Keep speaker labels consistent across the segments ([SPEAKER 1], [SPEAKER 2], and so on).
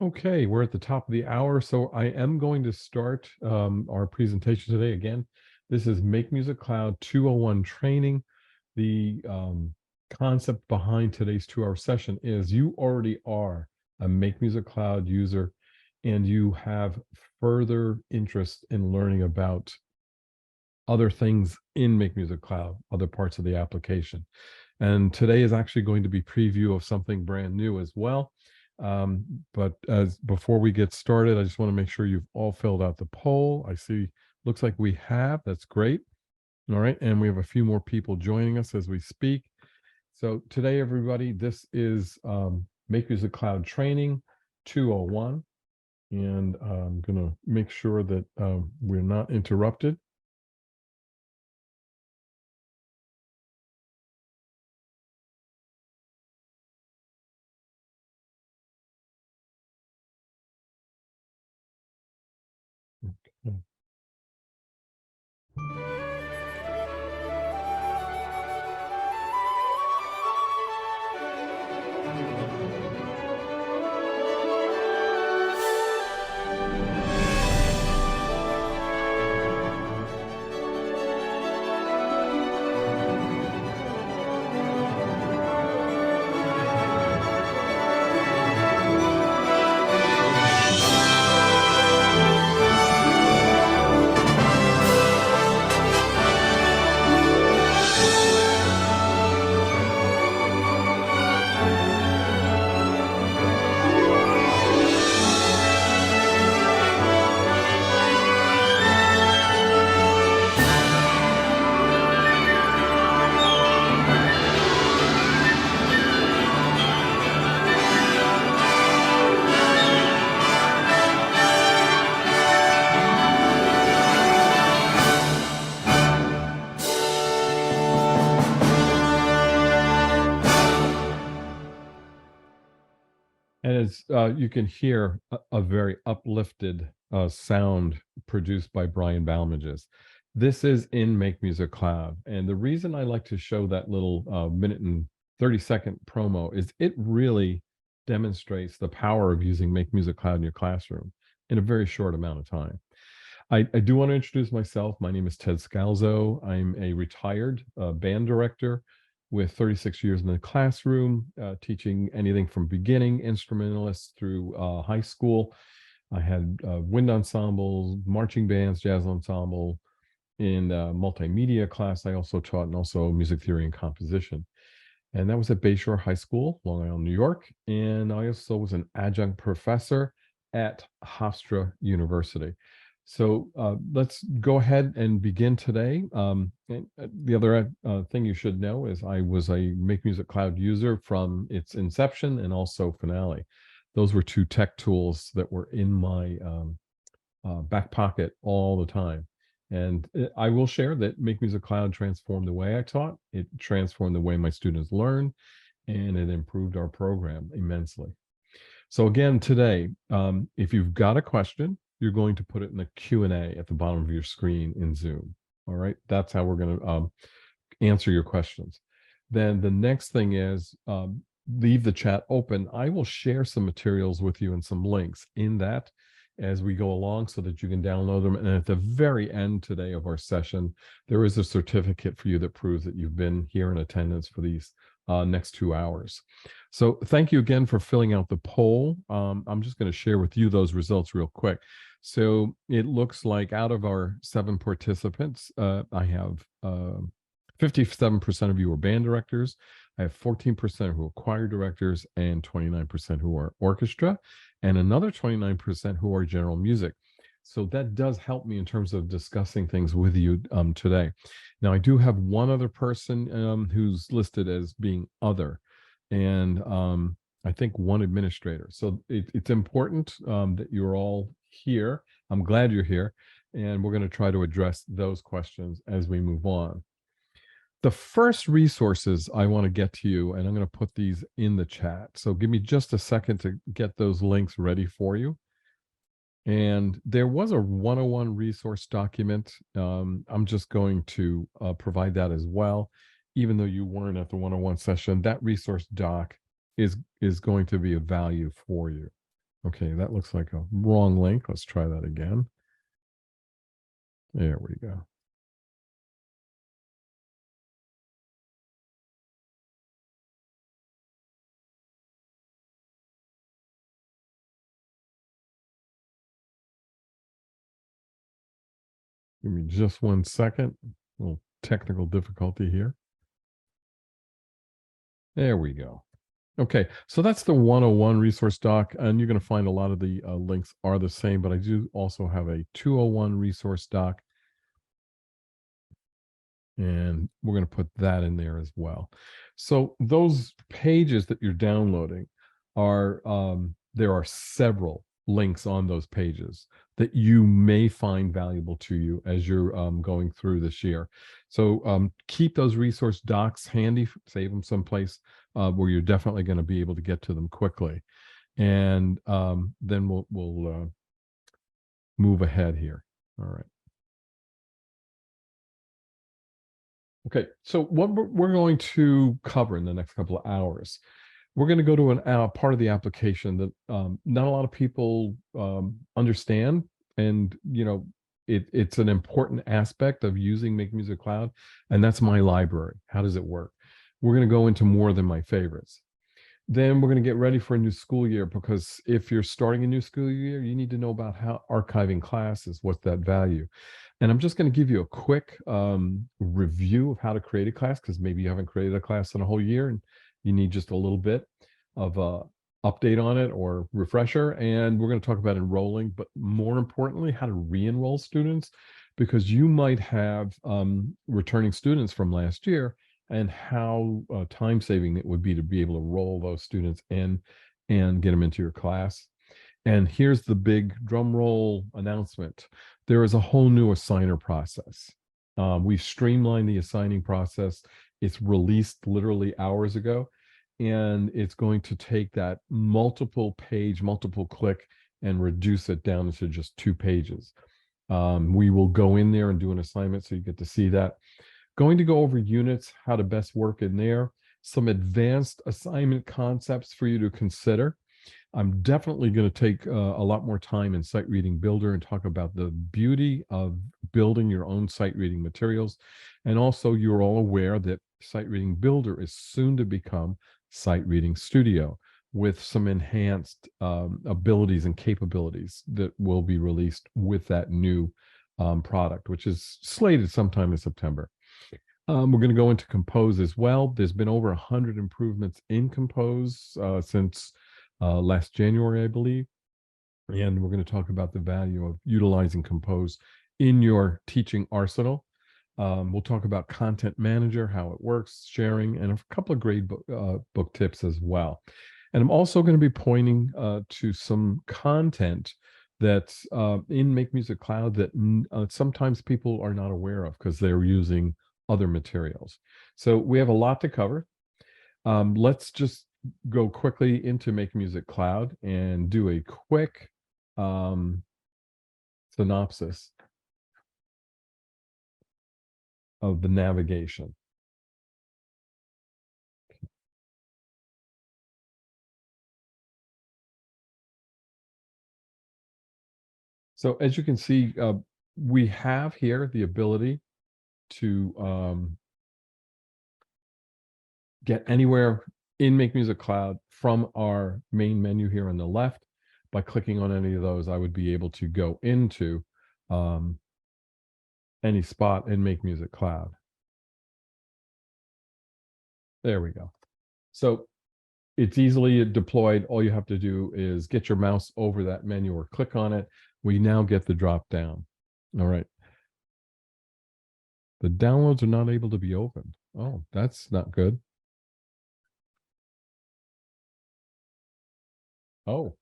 [SPEAKER 1] Okay, we're at the top of the hour, so I am going to start our presentation today. Again, this is Make Music Cloud 201 training. The concept behind today's 2-hour session is you already are a Make Music Cloud user and you have further interest in learning about other things in Make Music Cloud, other parts of the application. And today is actually going to be preview of something brand new as well. But as before we get started, I just want to make sure you've all filled out the poll. I see, looks like we have. That's great. All right, and we have a few more people joining us as we speak. So today, everybody, this is Make Music Cloud Training 201, and I'm going to make sure that we're not interrupted. Okay. And as you can hear, a very uplifted sound produced by Brian Balmages. This is in Make Music Cloud. And the reason I like to show that little minute and 30-second promo is it really demonstrates the power of using Make Music Cloud in your classroom in a very short amount of time. I do want to introduce myself. My name is Ted Scalzo. I'm a retired band director with 36 years in the classroom, teaching anything from beginning instrumentalists through high school. I had wind ensembles, marching bands, jazz ensemble. In multimedia class, I also taught and also music theory and composition. And that was at Bayshore High School, Long Island, New York. And I also was an adjunct professor at Hofstra University. So let's go ahead and begin today. The other thing you should know is I was a Make Music Cloud user from its inception and also finale. Those were two tech tools that were in my back pocket all the time. And I will share that Make Music Cloud transformed the way I taught. It transformed the way my students learned, and it improved our program immensely. So again, today, if you've got a question, you're going to put it in the Q&A at the bottom of your screen in Zoom. All right, that's how we're going to answer your questions. Then the next thing is leave the chat open. I will share some materials with you and some links in that as we go along so that you can download them. And at the very end today of our session, there is a certificate for you that proves that you've been here in attendance for these next 2 hours. So thank you again for filling out the poll. I'm just going to share with you those results real quick. So it looks like out of our 7 participants, I have 57% of you are band directors. I have 14% who are choir directors and 29% who are orchestra, and another 29% who are general music. So that does help me in terms of discussing things with you today. Now, I do have one other person who's listed as being other, and I think one administrator. So it's important that you're all here. I'm glad you're here, and we're going to try to address those questions as we move on. The first resources I want to get to you, and I'm going to put these in the chat. So give me just a second to get those links ready for you. And there was a 101 resource document. I'm just going to provide that as well. Even though you weren't at the 101 session, that resource doc is going to be of value for you. Okay, that looks like a wrong link. Let's try that again. There we go. Give me just 1 second. A little technical difficulty here. There we go. Okay, so that's the 101 resource doc, and you're going to find a lot of the links are the same, but I do also have a 201 resource doc, and we're going to put that in there as well. So those pages that you're downloading are, there are several links on those pages that you may find valuable to you as you're going through this year. So keep those resource docs handy, save them someplace where you're definitely going to be able to get to them quickly. And then we'll move ahead here. All right. Okay, so what we're going to cover in the next couple of hours, we're going to go to an part of the application that not a lot of people understand, and it's an important aspect of using MakeMusic Cloud, and that's my library. How does it work? We're going to go into more than my favorites. Then we're going to get ready for a new school year, because if you're starting a new school year, you need to know about how archiving classes, what's that value. And I'm just going to give you a quick review of how to create a class, because maybe you haven't created a class in a whole year and you need just a little bit of a update on it or refresher. And we're going to talk about enrolling, but more importantly, how to re-enroll students, because you might have returning students from last year, and how time saving it would be to be able to roll those students in and get them into your class. And here's the big drum roll announcement. There is a whole new assigner process. We've streamlined the assigning process. It's released literally hours ago, and it's going to take that multiple page, multiple click, and reduce it down to just 2 pages. We will go in there and do an assignment so you get to see that. Going to go over units, how to best work in there, some advanced assignment concepts for you to consider. I'm definitely going to take a lot more time in Sight Reading Builder and talk about the beauty of building your own sight reading materials. And also, you're all aware that Sight Reading Builder is soon to become Sight Reading Studio, with some enhanced abilities and capabilities that will be released with that new product, which is slated sometime in September. We're going to go into Compose as well. There's been over 100 improvements in Compose since last January, I believe. And we're going to talk about the value of utilizing Compose in your teaching arsenal. We'll talk about Content Manager, how it works, sharing, and a couple of great book tips as well. And I'm also going to be pointing to some content that's in MakeMusic Cloud that sometimes people are not aware of because they're using other materials. So we have a lot to cover. Let's just go quickly into MakeMusic Cloud and do a quick synopsis of the navigation. So as you can see, we have here the ability to get anywhere in MakeMusic Cloud from our main menu here on the left. By clicking on any of those, I would be able to go into any spot in MakeMusic Cloud. There we go. So it's easily deployed. All you have to do is get your mouse over that menu or click on it. We now get the drop down. All right. The downloads are not able to be opened. Oh, that's not good. Oh,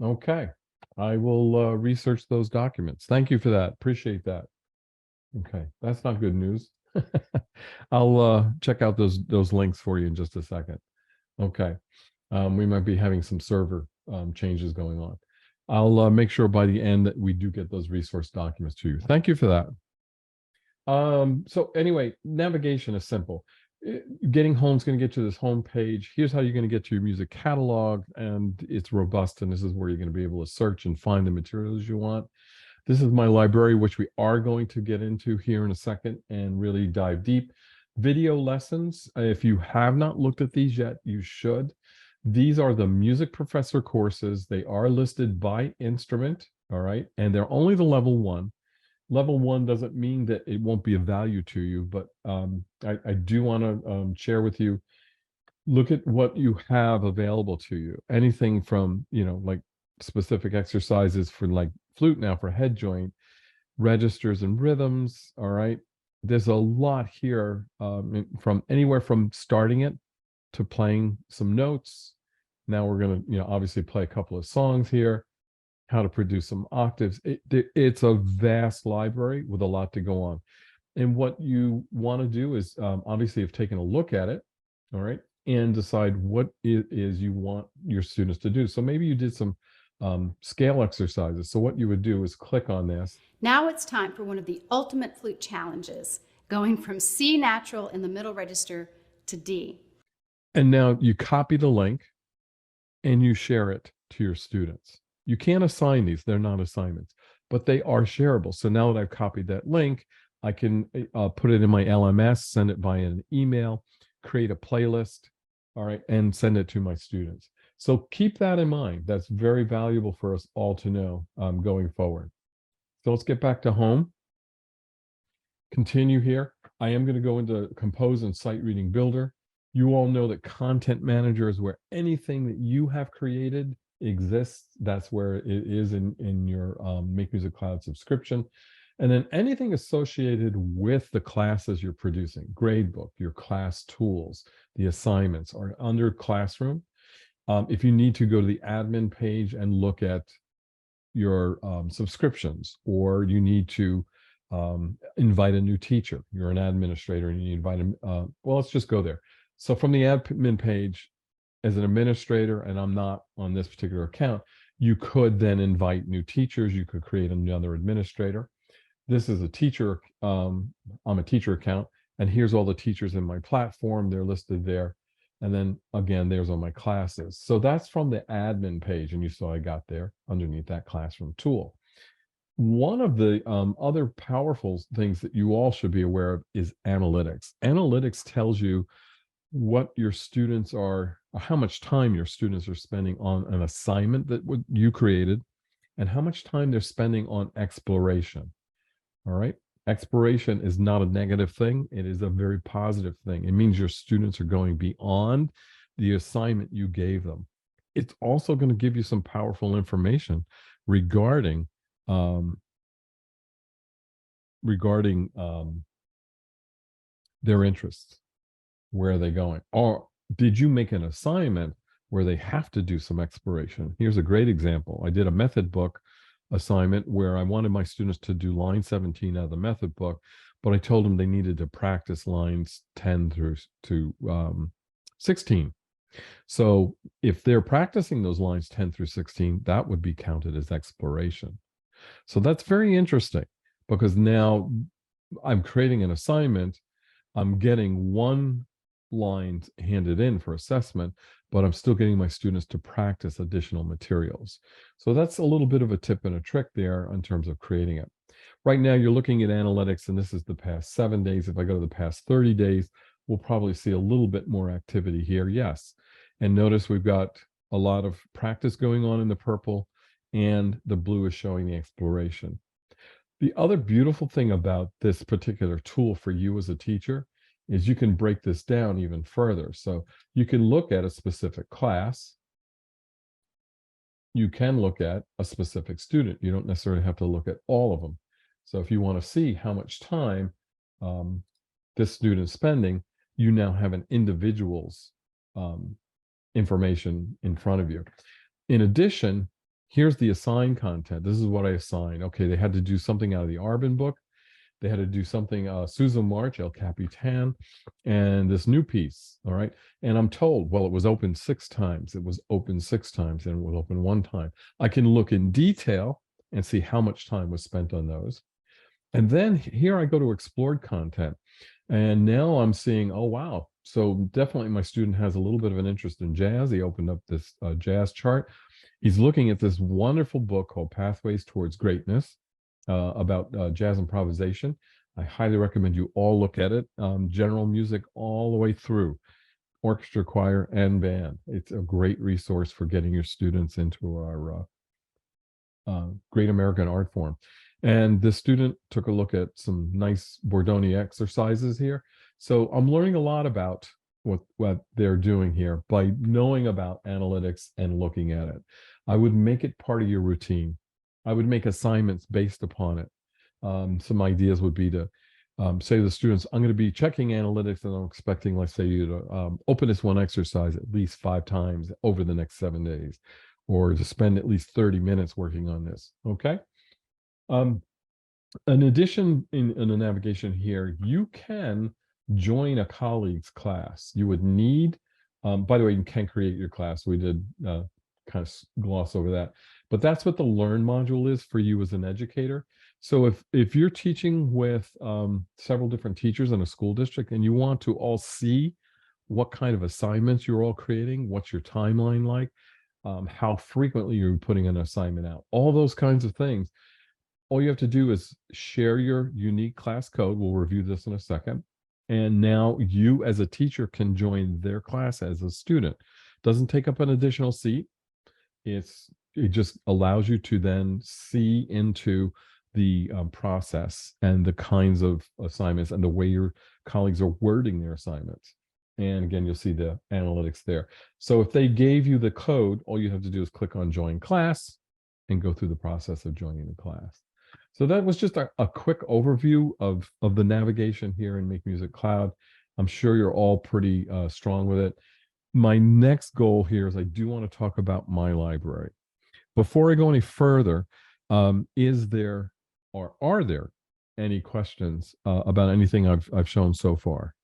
[SPEAKER 1] okay. I will research those documents. Thank you for that. Appreciate that. Okay, that's not good news. I'll check out those links for you in just a second. Okay, we might be having some server changes going on. I'll make sure by the end that we do get those resource documents to you. Thank you for that. So anyway, navigation is simple. Getting home is going to get you this home page. Here's how you're going to get to your music catalog, and it's robust. And this is where you're going to be able to search and find the materials you want. This is my library, which we are going to get into here in a second and really dive deep. Video lessons. If you have not looked at these yet, you should. These are the music professor courses. They are listed by instrument, all right? And they're only the level one. Level one doesn't mean that it won't be of value to you, but I do want to share with you, look at what you have available to you. Anything from, like specific exercises for like flute now for head joint, registers and rhythms, all right? There's a lot here, from anywhere from starting it to playing some notes. Now we're going to, obviously play a couple of songs here, how to produce some octaves. It's a vast library with a lot to go on. And what you want to do is, obviously, have taken a look at it, all right, and decide what it is you want your students to do. So maybe you did some scale exercises. So what you would do is click on this.
[SPEAKER 2] Now it's time for one of the ultimate flute challenges, going from C natural in the middle register to D.
[SPEAKER 1] And now you copy the link and you share it to your students. You can't assign these, they're not assignments, but they are shareable. So now that I've copied that link, I can put it in my LMS, send it via an email, create a playlist, all right, and send it to my students. So keep that in mind. That's very valuable for us all to know going forward. So let's get back to home. Continue here. I am going to go into Compose and Sight Reading Builder. You all know that Content Manager is where anything that you have created exists. That's where it is in your MakeMusic Cloud subscription. And then anything associated with the classes you're producing, gradebook, your class tools, the assignments are under Classroom. If you need to go to the admin page and look at your subscriptions, or you need to invite a new teacher, you're an administrator and you invite them, well, let's just go there. So from the admin page, as an administrator, and I'm not on this particular account, you could then invite new teachers. You could create another administrator. This is a teacher. I'm a teacher account, and here's all the teachers in my platform. They're listed there. And then again, there's all my classes. So that's from the admin page, and you saw I got there underneath that Classroom tool. One of the other powerful things that you all should be aware of is analytics. Analytics tells you what your students are, or how much time your students are spending on an assignment that you created, and how much time they're spending on exploration. All right. Exploration is not a negative thing. It is a very positive thing. It means your students are going beyond the assignment you gave them. It's also going to give you some powerful information regarding their interests. Where are they going? Or did you make an assignment where they have to do some exploration? Here's a great example. I did a method book assignment where I wanted my students to do line 17 out of the method book, but I told them they needed to practice lines 10 through to 16. So if they're practicing those lines 10 through 16, that would be counted as exploration. So that's very interesting, because now I'm creating an assignment. I'm getting one line handed in for assessment, but I'm still getting my students to practice additional materials. So that's a little bit of a tip and a trick there in terms of creating it. Right now, you're looking at analytics, and this is the past 7 days. If I go to the past 30 days, we'll probably see a little bit more activity here. Yes. And notice we've got a lot of practice going on in the purple, and the blue is showing the exploration. The other beautiful thing about this particular tool for you as a teacher is you can break this down even further. So you can look at a specific class. You can look at a specific student. You don't necessarily have to look at all of them. So if you want to see how much time this student is spending, you now have an individual's information in front of you. In addition, here's the assigned content. This is what I assigned. Okay, they had to do something out of the Arbin book. They had to do something, Susan March, El Capitan, and this new piece, all right? And I'm told, well, it was open 6 times. It was open 6 times, and it was open 1 time. I can look in detail and see how much time was spent on those. And then here I go to explored content. And now I'm seeing, oh, wow, So definitely my student has a little bit of an interest in jazz. He opened up this jazz chart. He's looking at this wonderful book called Pathways Towards Greatness about jazz improvisation. I highly recommend you all look at it. General music all the way through, orchestra, choir, and band. It's a great resource for getting your students into our Great American Art Form. And the student took a look at some nice Bordoni exercises here. So I'm learning a lot about what they're doing here by knowing about analytics and looking at it. I would make it part of your routine. I would make assignments based upon it. Some ideas would be to say to the students, I'm going to be checking analytics and I'm expecting, let's say, you to open this one exercise at least 5 times over the next 7 days, or to spend at least 30 minutes working on this, okay? In addition, in the navigation here, you can join a colleague's class. You would need, by the way, you can create your class. We did kind of gloss over that, but that's what the Learn module is for you as an educator. So if you're teaching with several different teachers in a school district and you want to all see what kind of assignments you're all creating, what's your timeline like, how frequently you're putting an assignment out, all those kinds of things. All you have to do is share your unique class code. We'll review this in a second. And now you as a teacher can join their class as a student. Doesn't take up an additional seat. It just allows you to then see into the process and the kinds of assignments and the way your colleagues are wording their assignments. And again, you'll see the analytics there. So if they gave you the code, all you have to do is click on join class and go through the process of joining the class. So that was just a quick overview of the navigation here in MakeMusic Cloud. I'm sure you're all pretty strong with it. My next goal here is I do want to talk about my library. Before I go any further, is there or are there any questions about anything I've shown so far?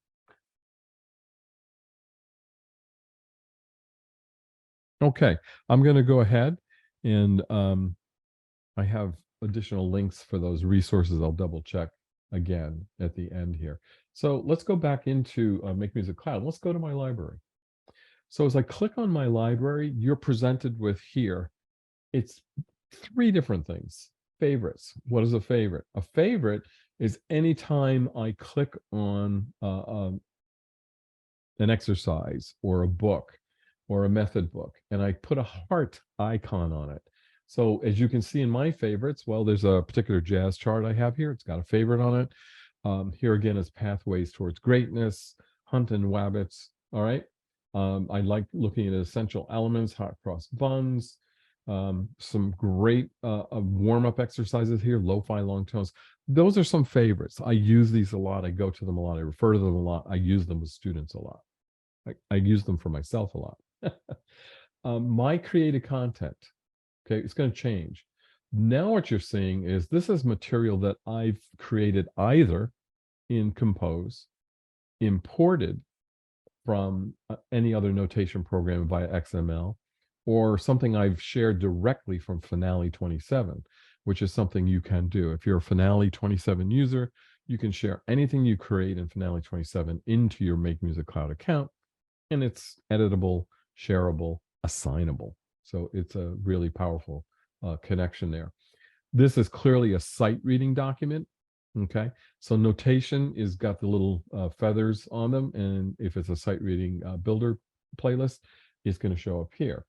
[SPEAKER 1] Okay, I'm going to go ahead and I have additional links for those resources. I'll double check again at the end here. So let's go back into MakeMusic Cloud. Let's go to my library. So as I click on my library, you're presented with here, it's 3 different things. Favorites. What is a favorite? A favorite is anytime I click on an exercise or a book or a method book, and I put a heart icon on it. So as you can see in my favorites, well, there's a particular jazz chart I have here. It's got a favorite on it. Here again is Pathways Towards Greatness, Hunt and Wabbits. All right. I like looking at essential elements, hot cross buns, some great warm-up exercises here, lo-fi long tones. Those are some favorites. I use these a lot. I go to them a lot. I refer to them a lot. I use them with students a lot. I use them for myself a lot. My created content, okay, it's going to change. Now what you're seeing is this is material that I've created either in Compose, imported from any other notation program via XML, or something I've shared directly from Finale 27, which is something you can do. If you're a Finale 27 user, you can share anything you create in Finale 27 into your MakeMusic Cloud account, and it's editable, shareable, assignable. So it's a really powerful connection there. This is clearly a sight reading document. Okay, so notation is got the little feathers on them, and if it's a sight reading builder playlist, it's going to show up here.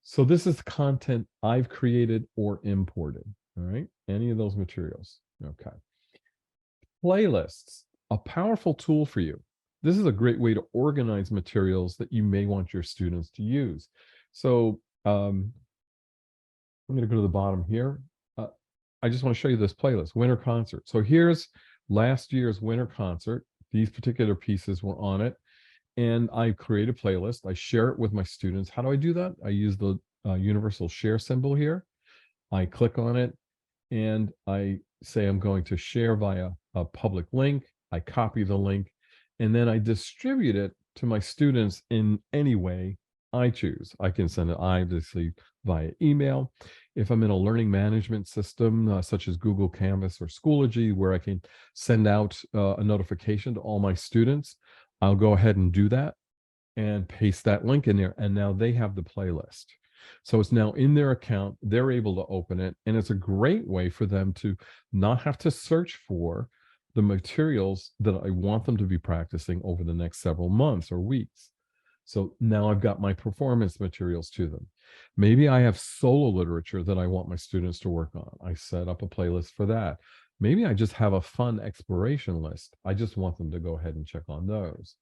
[SPEAKER 1] So this is the content I've created or imported. All right, any of those materials. Okay, playlists, a powerful tool for you. This is a great way to organize materials that you may want your students to use. So I'm going to go to the bottom here. I just want to show you this playlist, winter concert. So here's last year's winter concert. These particular pieces were on it. And I create a playlist. I share it with my students. How do I do that? I use the universal share symbol here. I click on it and I say I'm going to share via a public link. I copy the link and then I distribute it to my students in any way I choose. I can send it obviously via email. If I'm in a learning management system such as Google Canvas or Schoology, where I can send out a notification to all my students, I'll go ahead and do that and paste that link in there. And now they have the playlist. So it's now in their account. They're able to open it. And it's a great way for them to not have to search for the materials that I want them to be practicing over the next several months or weeks. So now I've got my performance materials to them. Maybe I have solo literature that I want my students to work on. I set up a playlist for that. Maybe I just have a fun exploration list. I just want them to go ahead and check on those.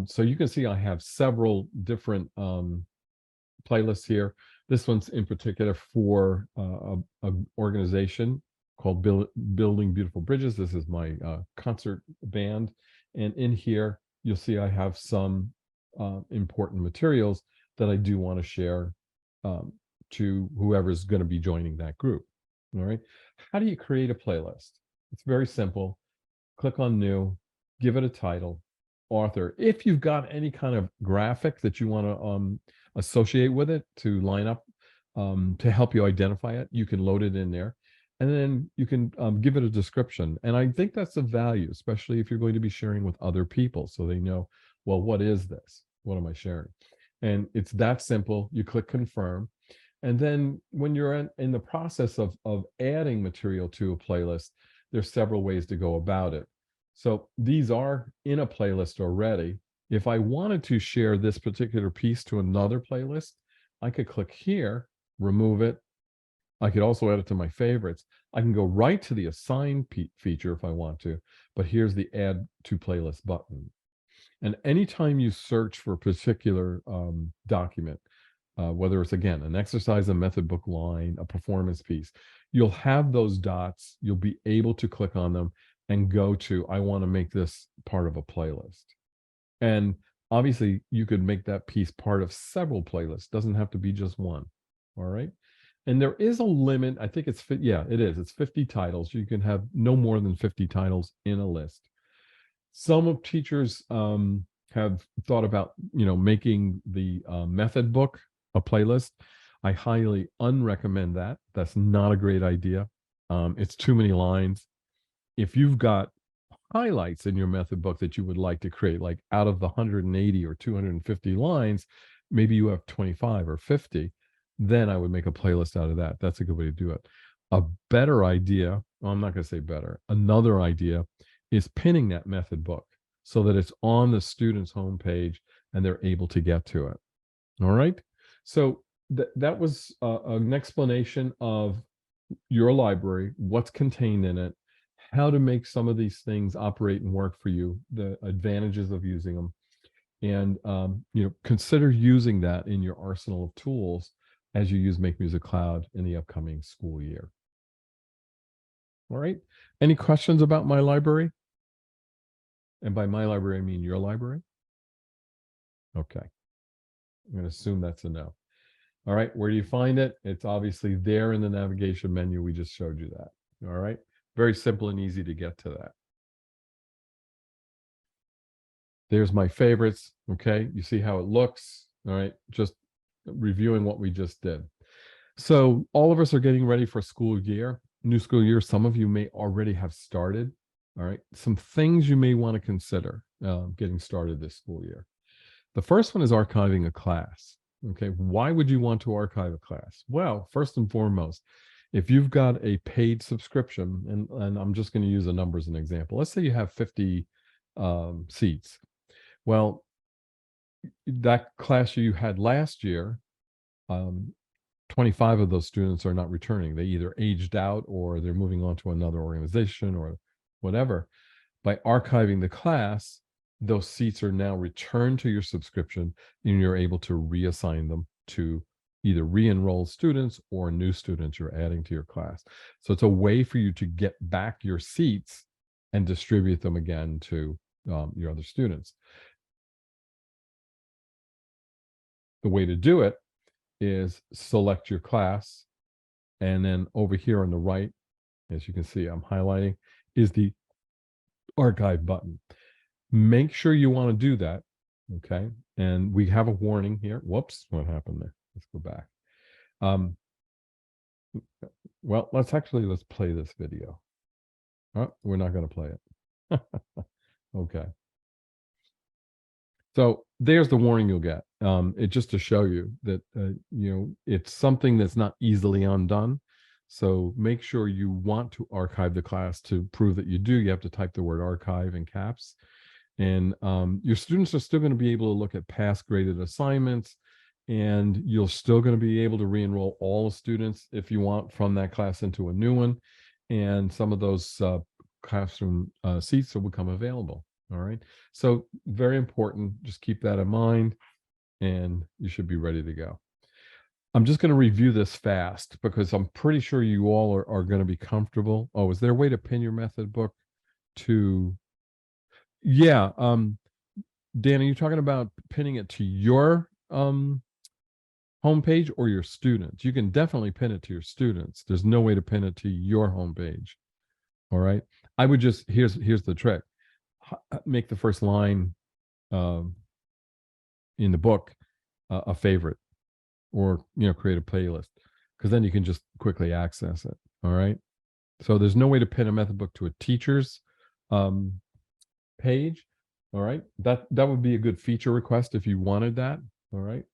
[SPEAKER 1] So you can see I have several different playlists here. This one's in particular for a organization called Building Beautiful Bridges. This is my concert band. And in here, you'll see I have some important materials that I do want to share to whoever's going to be joining that group. All right. How do you create a playlist? It's very simple. Click on New, give it a title, author. If you've got any kind of graphic that you want to associate with it to line up to help you identify it, you can load it in there. And then you can give it a description. And I think that's of value, especially if you're going to be sharing with other people so they know, well, what is this? What am I sharing? And it's that simple. You click confirm. And then when you're in the process of adding material to a playlist, there's several ways to go about it. So these are in a playlist already. If I wanted to share this particular piece to another playlist, I could click here, remove it. I could also add it to my favorites. I can go right to the assign feature if I want to, but here's the add to playlist button. And anytime you search for a particular document, whether it's, again, an exercise, a method book line, a performance piece, you'll have those dots. You'll be able to click on them and go to, I want to make this part of a playlist. And obviously, you could make that piece part of several playlists. Doesn't have to be just one. All right. And there is a limit. I think it's, yeah, it is. It's 50 titles. You can have no more than 50 titles in a list. Some of teachers have thought about, making the method book a playlist. I highly unrecommend that. That's not a great idea. It's too many lines. If you've got highlights in your method book that you would like to create, like out of the 180 or 250 lines, maybe you have 25 or 50, then I would make a playlist out of that. That's a good way to do it. A better idea, well, I'm not going to say better, another idea is pinning that method book so that it's on the student's homepage and they're able to get to it. All right. So that was an explanation of your library, what's contained in it, how to make some of these things operate and work for you, the advantages of using them, and consider using that in your arsenal of tools as you use MakeMusic Cloud in the upcoming school year. All right. Any questions about my library? And by my library, I mean your library. Okay. I'm going to assume that's a no. All right. Where do you find it? It's obviously there in the navigation menu. We just showed you that. All right. Very simple and easy to get to that. There's my favorites. Okay. You see how it looks. All right. Just reviewing what we just did. So all of us are getting ready for school year, new school year. Some of you may already have started. All right. Some things you may want to consider getting started this school year. The first one is archiving a class. Okay. Why would you want to archive a class? Well, first and foremost, if you've got a paid subscription, and I'm just going to use a number as an example. Let's say you have 50 seats. Well, that class you had last year, 25 of those students are not returning. They either aged out or they're moving on to another organization or whatever. By archiving the class, those seats are now returned to your subscription and you're able to reassign them to either re-enroll students or new students you're adding to your class. So it's a way for you to get back your seats and distribute them again to your other students. The way to do it is select your class, and then over here on the right, as you can see, I'm highlighting, is the archive button. Make sure you want to do that, okay? And we have a warning here. Whoops, what happened there? Let's go back. Well, let's play this video. Oh, we're not going to play it. Okay. So there's the warning you'll get. It just to show you that it's something that's not easily undone. So make sure you want to archive the class. To prove that you do, you have to type the word archive in caps. And your students are still going to be able to look at past graded assignments, and you're still going to be able to re-enroll all the students if you want from that class into a new one. And some of those classroom seats will become available. All right. So very important. Just keep that in mind, and you should be ready to go. I'm just going to review this fast because I'm pretty sure you all are going to be comfortable. Oh, is there a way to pin your method book to? Yeah. Dan, are you talking about pinning it to your homepage or your students? You can definitely pin it to your students. There's no way to pin it to your homepage. All right. I would just here's the trick. Make the first line um, in the book a favorite, or create a playlist, because then you can just quickly access it. All right. So there's no way to pin a method book to a teacher's um, page. All right. That would be a good feature request if you wanted that. All right.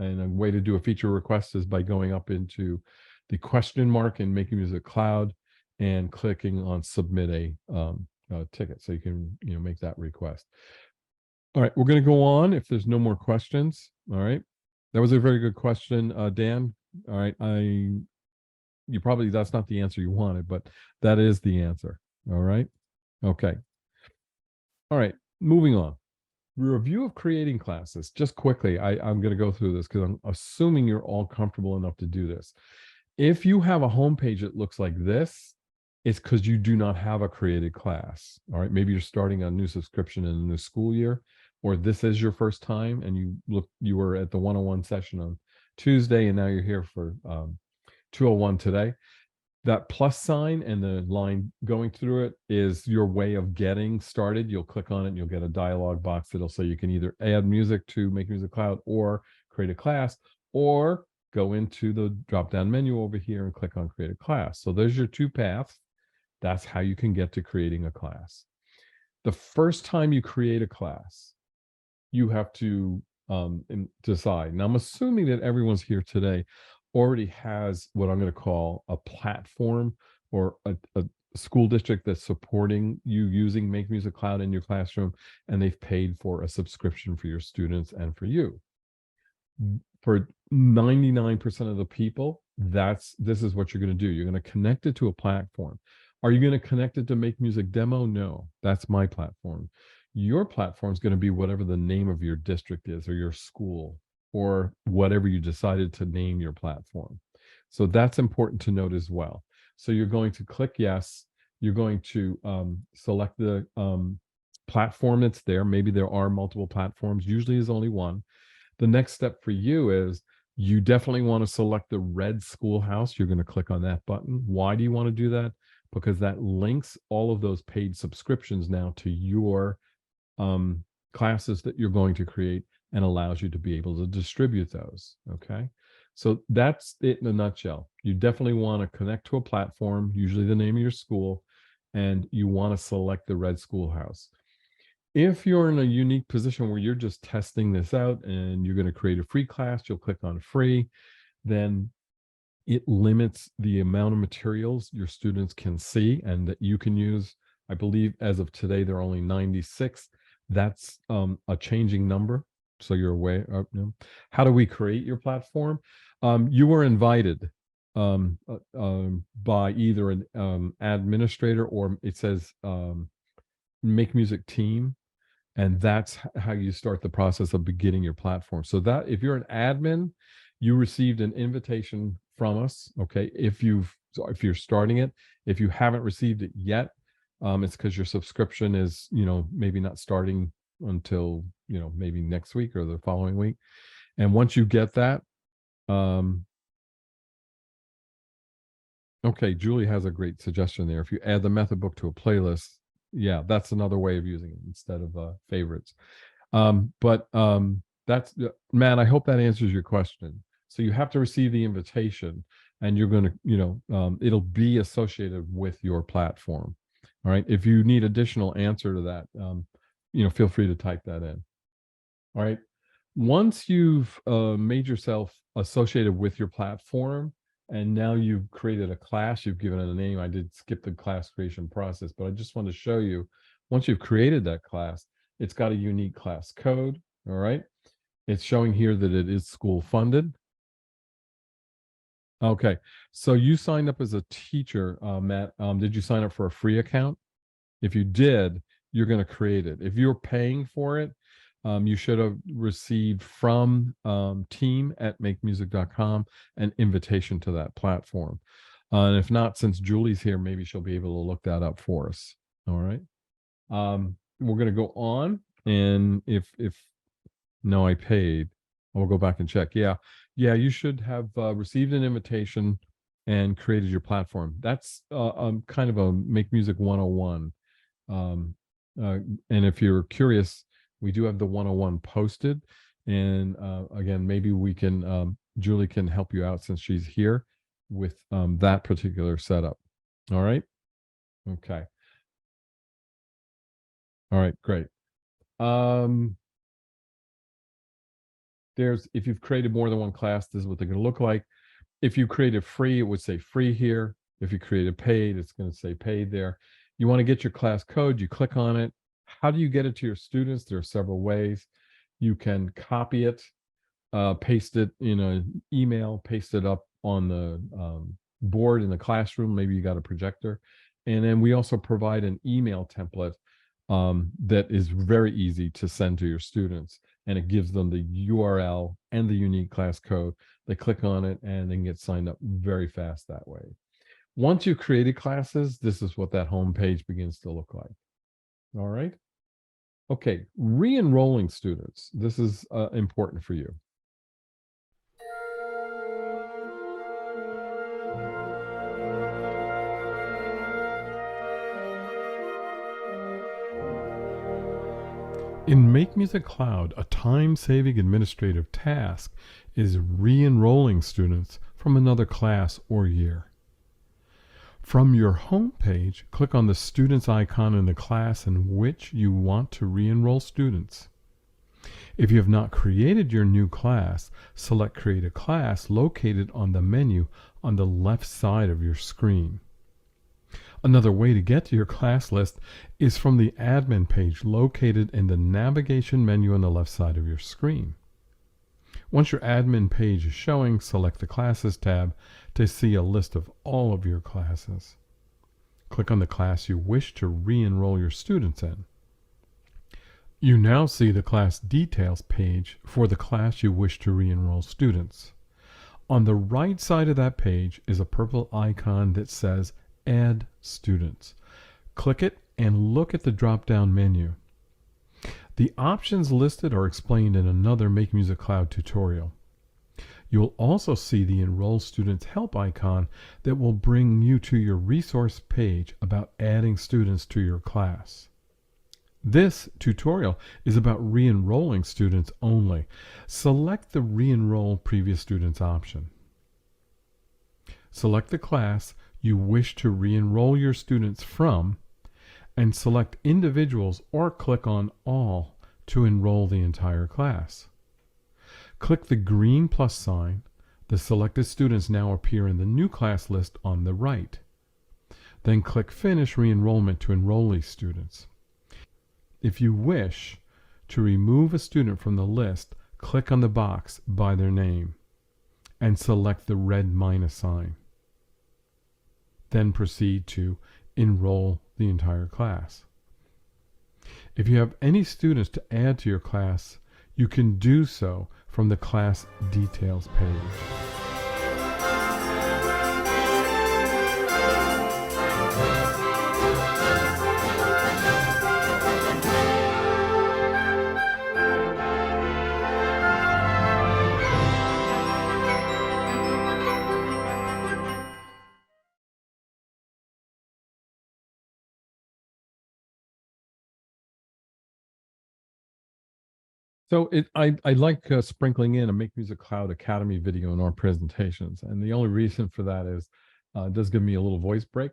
[SPEAKER 1] And a way to do a feature request is by going up into the question mark in MakeMusic Cloud and clicking on submit a ticket, so you can make that request. All right, we're going to go on if there's no more questions. All right, that was a very good question, Dan. All right, you probably, that's not the answer you wanted, but that is the answer. All right. Okay. All right, moving on. Review of creating classes. Just quickly, I'm going to go through this because I'm assuming you're all comfortable enough to do this. If you have a homepage that looks like this, it's because you do not have a created class. All right, maybe you're starting a new subscription in a new school year, or this is your first time and you were at the 101 session on Tuesday and now you're here for 201 today. That plus sign and the line going through it is your way of getting started. You'll click on it and you'll get a dialog box that'll say you can either add music to MakeMusic Cloud or create a class, or go into the drop-down menu over here and click on create a class. So there's your two paths. That's how you can get to creating a class. The first time you create a class, you have to decide. Now, I'm assuming that everyone's here today already has what I'm going to call a platform, or a school district that's supporting you using MakeMusic Cloud in your classroom, and they've paid for a subscription for your students and for you. For 99% of the people, this is what you're going to do. You're going to connect it to a platform. Are you going to connect it to MakeMusic Demo? No, that's my platform. Your platform is going to be whatever the name of your district is, or your school, or whatever you decided to name your platform. So that's important to note as well. So you're going to click yes. You're going to select the platform that's there. Maybe there are multiple platforms. Usually there's only one. The next step for you is you definitely want to select the red schoolhouse. You're going to click on that button. Why do you want to do that? Because that links all of those paid subscriptions now to your classes that you're going to create, and allows you to be able to distribute those. Okay. So that's it in a nutshell. You definitely want to connect to a platform, usually the name of your school, and you want to select the red schoolhouse. If you're in a unique position where you're just testing this out and you're going to create a free class, you'll click on free. Then it limits the amount of materials your students can see and that you can use. I believe as of today, there are only 96. That's a changing number, so you're aware. How do we create your platform? You were invited by either an administrator, or it says MakeMusic team, and that's how you start the process of beginning your platform. So that if you're an admin, you received an invitation from us. Okay, if you're starting it, if you haven't received it yet, it's because your subscription is maybe not starting until maybe next week or the following week. And once you get that, okay, Julie has a great suggestion there. If you add the method book to a playlist, yeah, that's another way of using it instead of favorites. But that's Matt, I hope that answers your question. So you have to receive the invitation, and you're going to it'll be associated with your platform. All right, if you need additional answer to that, feel free to type that in. All right. Once you've made yourself associated with your platform, and now you've created a class, you've given it a name. I did skip the class creation process, but I just want to show you, once you've created that class, it's got a unique class code. All right. It's showing here that it is school funded. Okay. So you signed up as a teacher, Matt. Did you sign up for a free account? If you did, you're going to create it. If you're paying for it, you should have received from team at makemusic.com an invitation to that platform. And if not, since Julie's here, maybe she'll be able to look that up for us. All right. We're going to go on. And if no, I paid. I'll go back and check. Yeah. Yeah. You should have received an invitation and created your platform. That's kind of a Make Music 101. Um, uh, and if you're curious, we do have the 101 posted. And again, maybe we can, Julie can help you out since she's here with that particular setup. All right. Okay. All right. Great. Um, if you've created more than one class, this is what they're going to look like. If you created free, it would say free here. If you created paid, it's going to say paid there. You want to get your class code, you click on it. How do you get it to your students? There are several ways. You can copy it, paste it in an email, paste it up on the board in the classroom. Maybe you got a projector. And then we also provide an email template that is very easy to send to your students. And it gives them the URL and the unique class code. They click on it and they can get signed up very fast that way. Once you've created classes, this is what that home page begins to look like. All right. Okay, re-enrolling students. This is important for you. In MakeMusic Cloud, a time-saving administrative task is re-enrolling students from another class or year. From your home page, click on the students icon in the class in which you want to re-enroll students. If you have not created your new class, select Create a Class located on the menu on the left side of your screen. Another way to get to your class list is from the admin page located in the navigation menu on the left side of your screen. Once your admin page is showing, select the Classes tab to see a list of all of your classes. Click on the class you wish to re-enroll your students in. You now see the class details page for the class you wish to re-enroll students. On the right side of that page is a purple icon that says Add Students. Click it and look at the drop-down menu. The options listed are explained in another MakeMusic Cloud tutorial. You'll also see the Enroll Students Help icon that will bring you to your resource page about adding students to your class. This tutorial is about re-enrolling students only. Select the Re-enroll Previous Students option. Select the class you wish to re-enroll your students from and select Individuals or click on All to enroll the entire class. Click the green plus sign. The selected students now appear in the new class list on the right. Then click Finish Re-enrollment to enroll these students. If you wish to remove a student from the list, click on the box by their name and select the red minus sign. Then proceed to enroll the entire class. If you have any students to add to your class, you can do so from the class details page. So I like sprinkling in a Make Music Cloud Academy video in our presentations. And the only reason for that is it does give me a little voice break.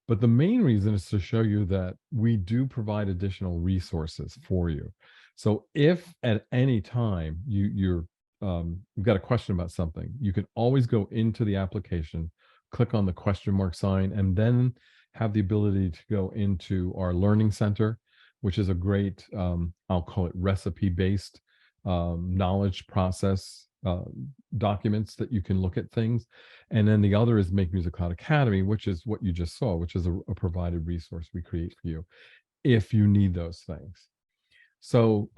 [SPEAKER 1] But the main reason is to show you that we do provide additional resources for you. So if at any time you've got a question about something, you can always go into the application, click on the question mark sign, and then have the ability to go into our learning center, which is a great, I'll call it recipe based knowledge process documents that you can look at things. And then the other is Make Music Cloud Academy, which is what you just saw, which is a provided resource we create for you if you need those things. So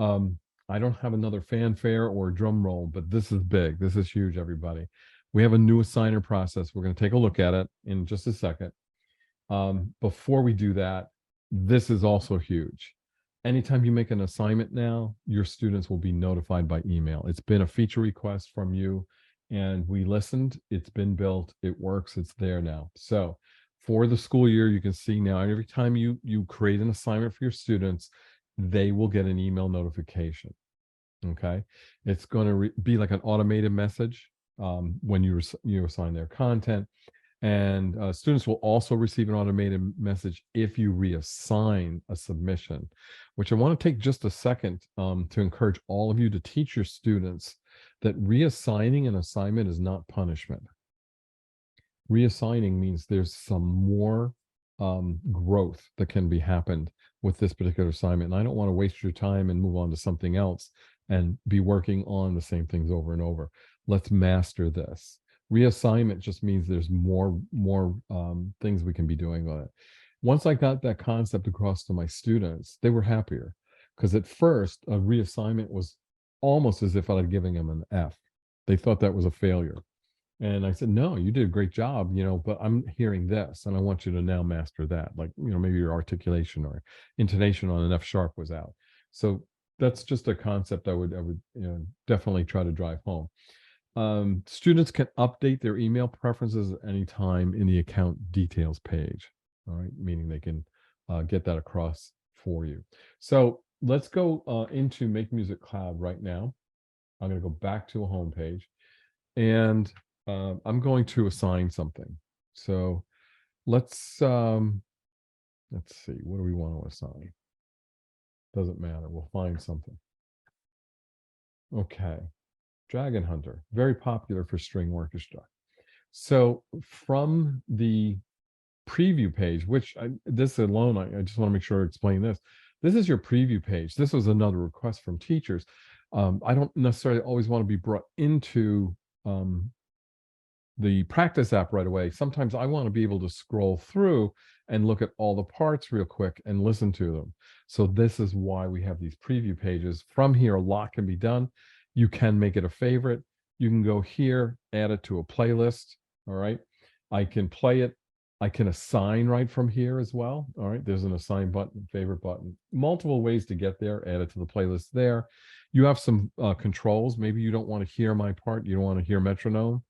[SPEAKER 1] I don't have another fanfare or drum roll, but this is big. This is huge, everybody. We have a new assigner process. We're going to take a look at it in just a second. Before we do that, this is also huge. Anytime you make an assignment now, your students will be notified by email. It's been a feature request from you, and we listened. It's been built. It works. It's there now. So for the school year, you can see now every time you create an assignment for your students, they will get an email notification. Okay, it's going to be like an automated message when you assign their content. And students will also receive an automated message if you reassign a submission, which I want to take just a second to encourage all of you to teach your students that reassigning an assignment is not punishment. Reassigning means there's some more growth that can be happened with this particular assignment. And I don't want to waste your time and move on to something else and be working on the same things over and over. Let's master this. Reassignment just means there's more things we can be doing on it. Once I got that concept across to my students, they were happier because at first a reassignment was almost as if I was giving them an F. They thought that was a failure. And I said, no, you did a great job, but I'm hearing this and I want you to now master that. Like, maybe your articulation or intonation on an F sharp was out. So that's just a concept I would definitely try to drive home. Students can update their email preferences at any time in the account details page. All right, meaning they can get that across for you. So let's go into Make Music Cloud right now. I'm going to go back to a home page, and I'm going to assign something. So let's see. What do we want to assign? Doesn't matter. We'll find something. Okay. Dragon Hunter, very popular for string orchestra. So from the preview page, which this alone, I just want to make sure I explain this. This is your preview page. This was another request from teachers. I don't necessarily always want to be brought into the practice app right away. Sometimes I want to be able to scroll through and look at all the parts real quick and listen to them. So this is why we have these preview pages. From here, a lot can be done. You can make it a favorite. You can go here, add it to a playlist. All right. I can play it. I can assign right from here as well. All right. There's an assign button, favorite button, multiple ways to get there, add it to the playlist there. You have some controls. Maybe you don't want to hear my part. You don't want to hear metronome.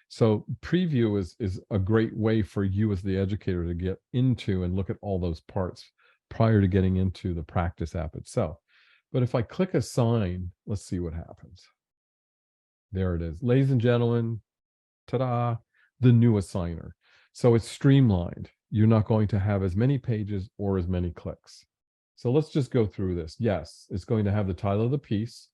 [SPEAKER 1] So preview is a great way for you as the educator to get into and look at all those parts prior to getting into the practice app itself. But if I click assign, let's see what happens. There it is. Ladies and gentlemen, ta-da, the new assigner. So it's streamlined. You're not going to have as many pages or as many clicks. So let's just go through this. Yes, it's going to have the title of the piece.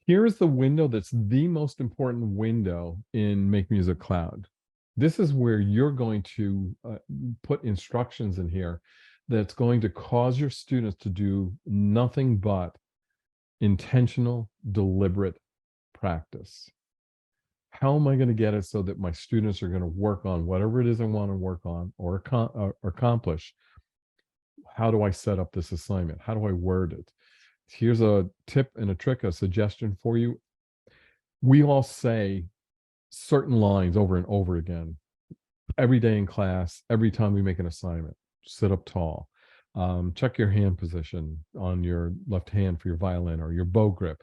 [SPEAKER 1] Here's the window that's the most important window in Make Music Cloud. This is where you're going to put instructions in here that's going to cause your students to do nothing but intentional, deliberate practice. How am I going to get it so that my students are going to work on whatever it is I want to work on or accomplish? How do I set up this assignment? How do I word it? Here's a tip and a trick, a suggestion for you. We all say certain lines over and over again, every day in class, every time we make an assignment. Sit up tall. Check your hand position on your left hand for your violin or your bow grip.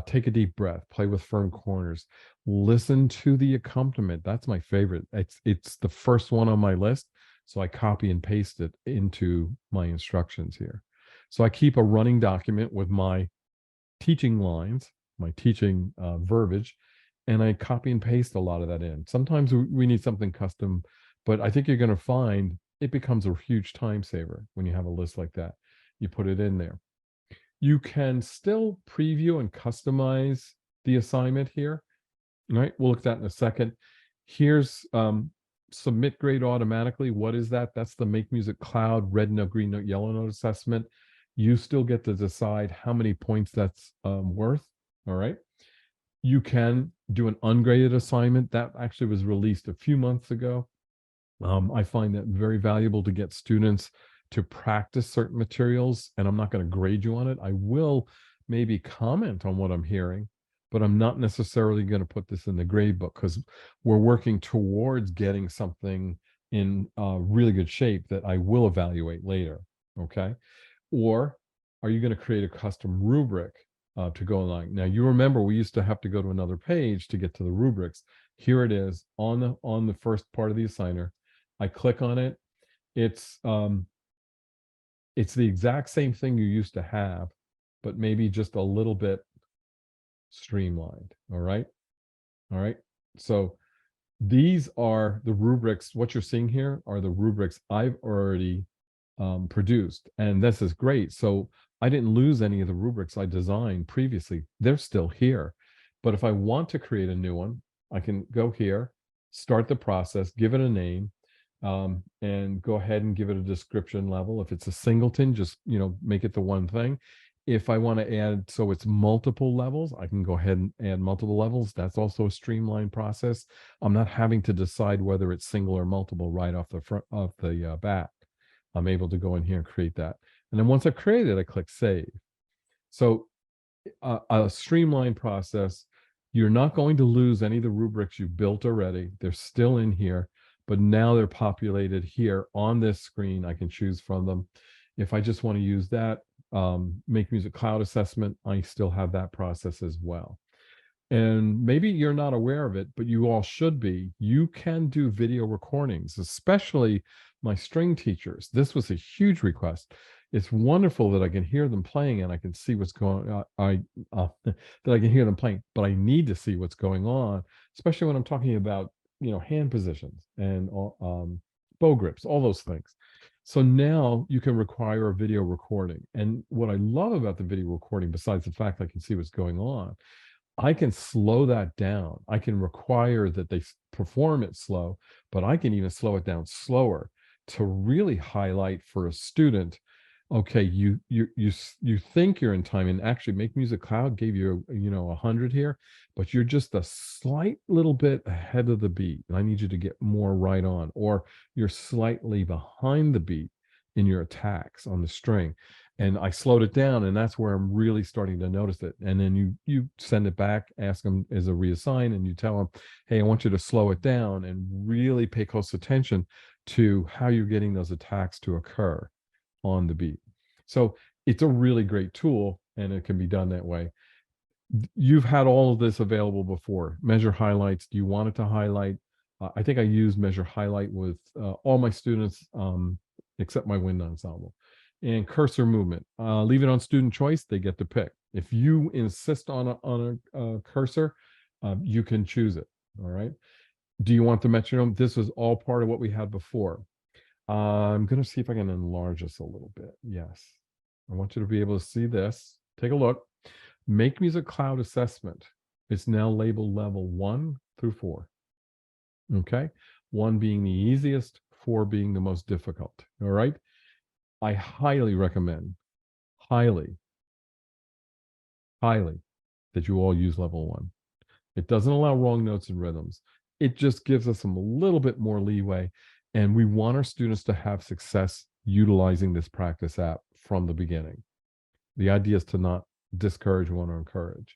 [SPEAKER 1] Take a deep breath. Play with firm corners. Listen to the accompaniment. That's my favorite. It's the first one on my list, so I copy and paste it into my instructions here. So I keep a running document with my teaching lines, my teaching verbiage, and I copy and paste a lot of that in. Sometimes we need something custom, but I think you're going to find it becomes a huge time saver when you have a list like that. You put it in there. You can still preview and customize the assignment here. All right, we'll look at that in a second. Here's submit grade automatically. What is that? That's the Make Music Cloud red note, green note, yellow note assessment. You still get to decide how many points that's worth. All right. You can do an ungraded assignment. That actually was released a few months ago. I find that very valuable to get students to practice certain materials, and I'm not going to grade you on it. I will maybe comment on what I'm hearing, but I'm not necessarily going to put this in the grade book because we're working towards getting something in really good shape that I will evaluate later. Okay. Or are you going to create a custom rubric to go along? Now, you remember we used to have to go to another page to get to the rubrics. Here it is on the first part of the assigner. I click on it. It's the exact same thing you used to have, but maybe just a little bit streamlined. All right. All right. So these are the rubrics. What you're seeing here are the rubrics I've already produced. And this is great. So I didn't lose any of the rubrics I designed previously. They're still here. But if I want to create a new one, I can go here, start the process, give it a name, and go ahead and give it a description level. If it's a singleton, just make it the one thing. If I want to add so it's multiple levels, I can go ahead and add multiple levels. That's also a streamlined process. I'm not having to decide whether it's single or multiple right off the front of the bat. I'm able to go in here and create that. And then once I've created, I click save. So a streamlined process. You're not going to lose any of the rubrics you've built already. They're still in here, but now they're populated here on this screen. I can choose from them. If I just want to use that Make Music Cloud assessment, I still have that process as well. And maybe you're not aware of it, but you all should be. You can do video recordings, especially my string teachers. This was a huge request. It's wonderful that I can hear them playing and I can see what's going on. That I can hear them playing, but I need to see what's going on, especially when I'm talking about hand positions and bow grips, all those things. So now you can require a video recording. And what I love about the video recording, besides the fact I can see what's going on, I can slow that down. I can require that they perform it slow, but I can even slow it down slower to really highlight for a student. Okay, you think you're in time, and actually Make Music Cloud gave you 100 here, but you're just a slight little bit ahead of the beat, and I need you to get more right on, or you're slightly behind the beat in your attacks on the string. And I slowed it down, and that's where I'm really starting to notice it. And then you send it back, ask them as a reassign, and you tell them, hey, I want you to slow it down and really pay close attention to how you're getting those attacks to occur on the beat. So it's a really great tool, and it can be done that way. You've had all of this available before. Measure highlights. Do you want it to highlight? I think I use Measure Highlight with all my students, except my wind ensemble. And cursor movement. Leave it on student choice. They get to pick. If you insist on a cursor, you can choose it. All right. Do you want the metronome? This is all part of what we had before. I'm going to see if I can enlarge this a little bit. Yes. I want you to be able to see this. Take a look. Make Music Cloud assessment. It's now labeled level 1 through 4. Okay. 1 being the easiest, 4 being the most difficult. All right. I highly recommend, highly, that you all use level 1. It doesn't allow wrong notes and rhythms. It just gives us a little bit more leeway. And we want our students to have success utilizing this practice app from the beginning. The idea is to not discourage, we want to encourage.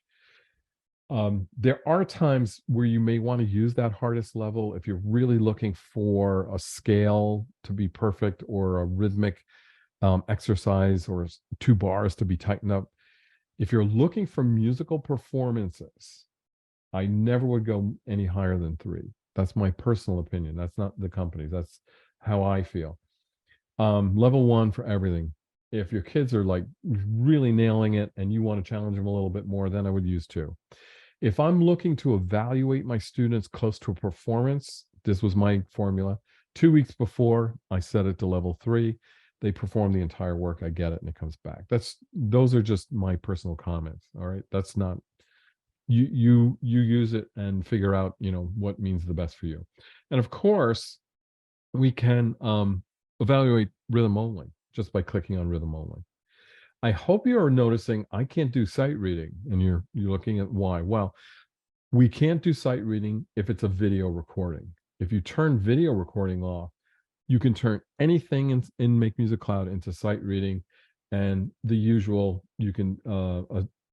[SPEAKER 1] There are times where you may want to use that hardest level if you're really looking for a scale to be perfect or a rhythmic exercise or 2 bars to be tightened up. If you're looking for musical performances, I never would go any higher than 3. That's my personal opinion. That's not the company's. That's how I feel. Level 1 for everything. If your kids are like really nailing it and you want to challenge them a little bit more, then I would use 2. If I'm looking to evaluate my students close to a performance, this was my formula. 2 weeks before I set it to level 3, they perform the entire work. I get it, and it comes back. Those are just my personal comments. All right, that's not you use it and figure out what means the best for you. And of course, we can evaluate rhythm only just by clicking on rhythm only. I hope you are noticing I can't do sight reading, and you're looking at why. Well, we can't do sight reading if it's a video recording. If you turn video recording off, you can turn anything in Make Music Cloud into sight reading, and the usual, you can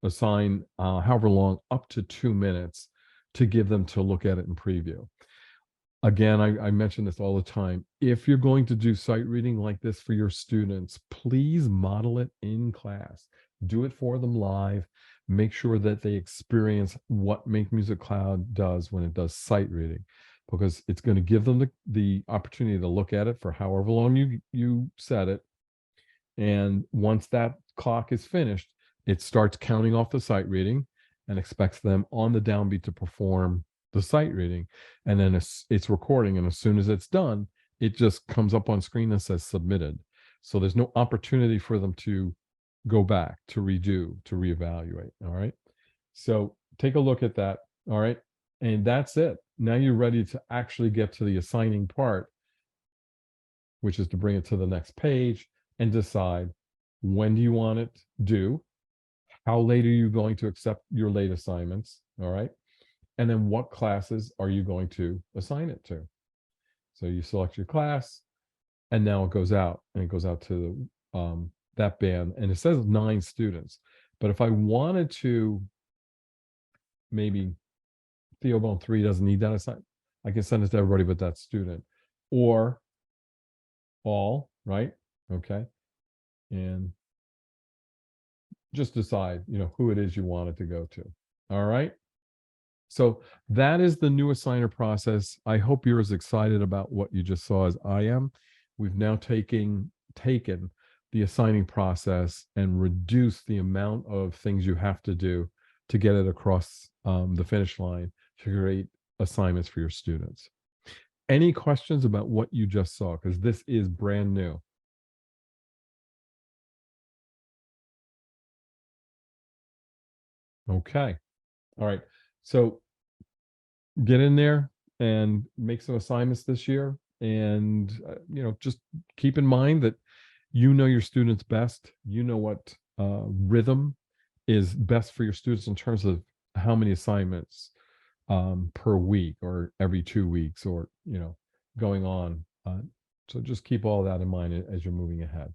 [SPEAKER 1] assign however long, up to 2 minutes, to give them to look at it in preview. Again, I mention this all the time. If you're going to do sight reading like this for your students, please model it in class. Do it for them live. Make sure that they experience what Make Music Cloud does when it does sight reading, because it's going to give them the opportunity to look at it for however long you set it. And once that clock is finished, it starts counting off the sight reading and expects them on the downbeat to perform the sight reading. And then it's recording. And as soon as it's done, it just comes up on screen and says submitted. So there's no opportunity for them to go back, to redo, to reevaluate. All right. So take a look at that. All right. And that's it. Now you're ready to actually get to the assigning part, which is to bring it to the next page and decide, when do you want it due? How late are you going to accept your late assignments? All right. And then what classes are you going to assign it to? So you select your class, and now it goes out, and it goes out to that band, and it says 9 students. But if I wanted to, maybe Theobone 3 doesn't need that assignment, I can send it to everybody but that student, or all, right? Okay. And just decide, who it is you want it to go to. All right. So that is the new assigner process. I hope you're as excited about what you just saw as I am. We've now taken the assigning process and reduced the amount of things you have to do to get it across the finish line to create assignments for your students. Any questions about what you just saw? Because this is brand new. Okay. All right. So get in there and make some assignments this year. And, just keep in mind that your students best. You know what rhythm is best for your students in terms of how many assignments per week, or every 2 weeks, or, going on. So just keep all that in mind as you're moving ahead.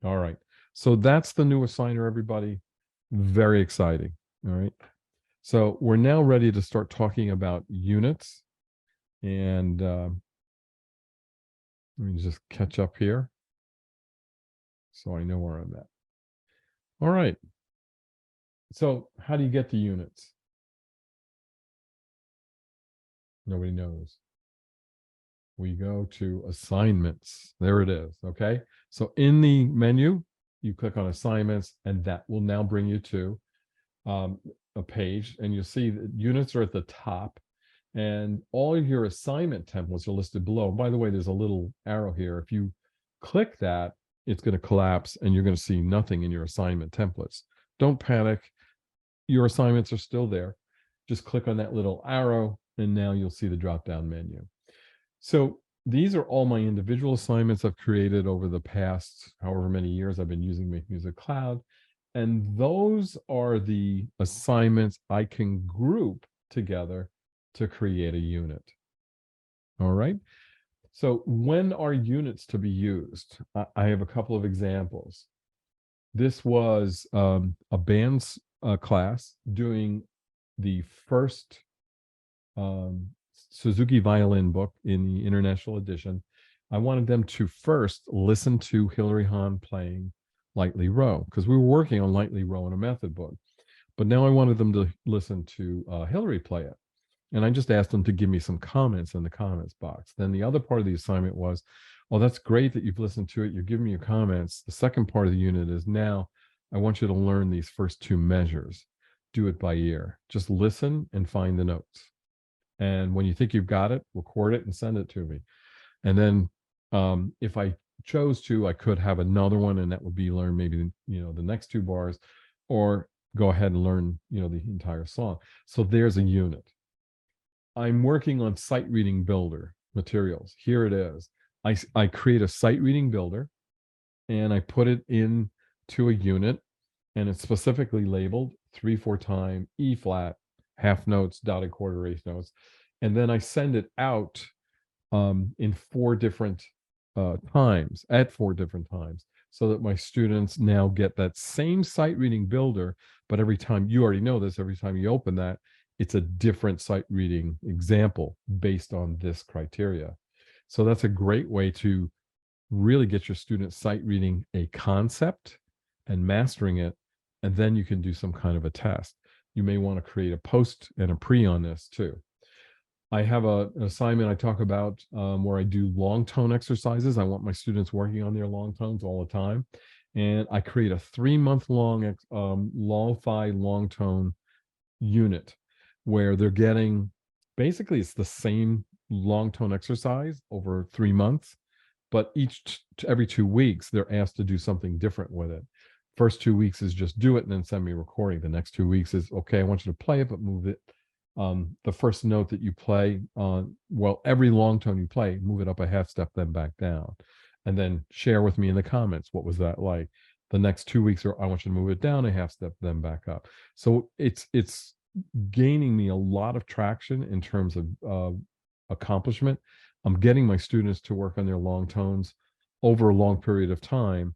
[SPEAKER 1] All right. So that's the new assigner, everybody. Very exciting. All right. So we're now ready to start talking about units. And let me just catch up here so I know where I'm at. All right. So how do you get to units? Nobody knows. We go to assignments. There it is. Okay. So in the menu, you click on assignments, and that will now bring you to a page, and you'll see that units are at the top, and all of your assignment templates are listed below. By the way, there's a little arrow here. If you click that, it's going to collapse, and you're going to see nothing in your assignment templates. Don't panic. Your assignments are still there. Just click on that little arrow, and now you'll see the drop-down menu. So these are all my individual assignments I've created over the past however many years I've been using Make Music Cloud. And those are the assignments I can group together to create a unit. All right. So when are units to be used? I have a couple of examples. This was a band's class doing the first Suzuki violin book in the International Edition. I wanted them to first listen to Hilary Hahn playing Lightly Row, because we were working on Lightly Row in a method book. But now I wanted them to listen to Hilary play it. And I just asked them to give me some comments in the comments box. Then the other part of the assignment was, oh, that's great that you've listened to it. You're giving me your comments. The second part of the unit is, now I want you to learn these first 2 measures. Do it by ear. Just listen and find the notes. And when you think you've got it, record it and send it to me. And then if I chose to, I could have another one, and that would be learn maybe, the next two bars, or go ahead and learn, the entire song. So there's a unit. I'm working on sight reading builder materials. Here it is. I create a sight reading builder, and I put it in to a unit, and it's specifically labeled 3/4 time, E flat, half notes, dotted quarter, eighth notes. And then I send it out in four different times, at four different times, so that my students now get that same sight reading builder. But every time, you already know this, every time you open that, it's a different sight reading example based on this criteria. So that's a great way to really get your students sight reading a concept and mastering it. And then you can do some kind of a test. You may want to create a post and a pre on this too. I have an assignment I talk about where I do long tone exercises. I want my students working on their long tones all the time. And I create a 3-month long lo-fi long tone unit where they're getting, basically it's the same long tone exercise over 3 months, but every 2 weeks they're asked to do something different with it. First 2 weeks is just do it and then send me a recording. The next 2 weeks is, okay, I want you to play it, but move it. The first note that you play, every long tone you play, move it up a half step, then back down. And then share with me in the comments, what was that like? The next 2 weeks, I want you to move it down a half step, then back up. So it's gaining me a lot of traction in terms of accomplishment. I'm getting my students to work on their long tones over a long period of time.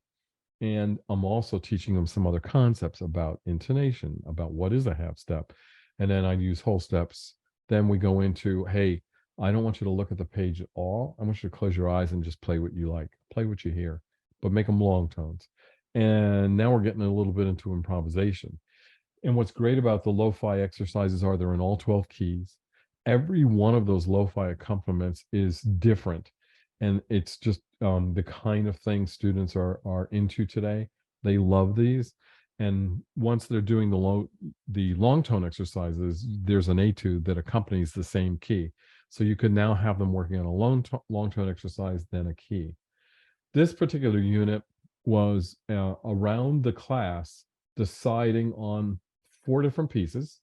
[SPEAKER 1] And I'm also teaching them some other concepts about intonation, about what is a half step. And then I use whole steps. Then we go into, hey, I don't want you to look at the page at all. I want you to close your eyes and just play what you like, play what you hear, but make them long tones. And now we're getting a little bit into improvisation. And what's great about the lo-fi exercises are they're in all 12 keys. Every one of those lo-fi accompaniments is different. And it's just the kind of thing students are into today. They love these. And once they're doing the long tone exercises, there's an etude that accompanies the same key. So you could now have them working on a long tone exercise, then a key. This particular unit was around the class deciding on 4 different pieces,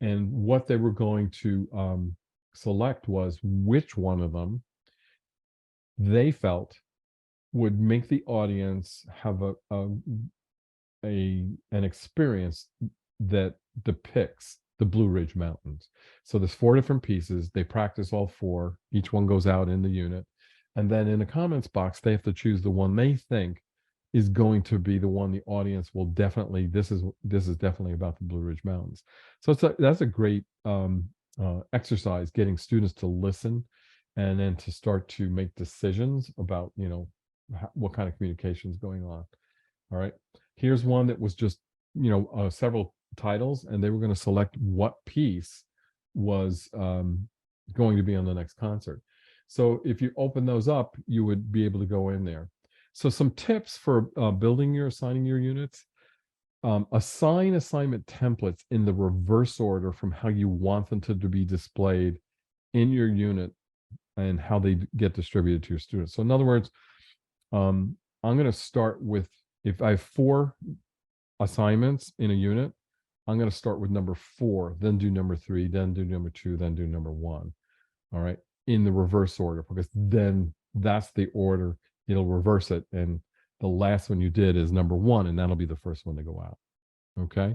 [SPEAKER 1] and what they were going to select was which one of them they felt would make the audience have an experience that depicts the Blue Ridge Mountains. So there's 4 different pieces. They practice all 4. Each one goes out in the unit. And then in the comments box, they have to choose the one they think is going to be the one the audience will definitely, this is definitely about the Blue Ridge Mountains. So that's a great exercise, getting students to listen and then to start to make decisions about, what kind of communication is going on. All right. Here's one that was just, several titles, and they were going to select what piece was going to be on the next concert. So if you open those up, you would be able to go in there. So some tips for assigning your units. Assign assignment templates in the reverse order from how you want them to be displayed in your unit and how they get distributed to your students. So in other words, I'm going to start with, if I have 4 assignments in a unit, I'm going to start with number 4, then do number 3, then do number 2, then do number 1. All right, in the reverse order, because then that's the order. It'll reverse it, and the last one you did is number 1, and that'll be the first one to go out. Okay.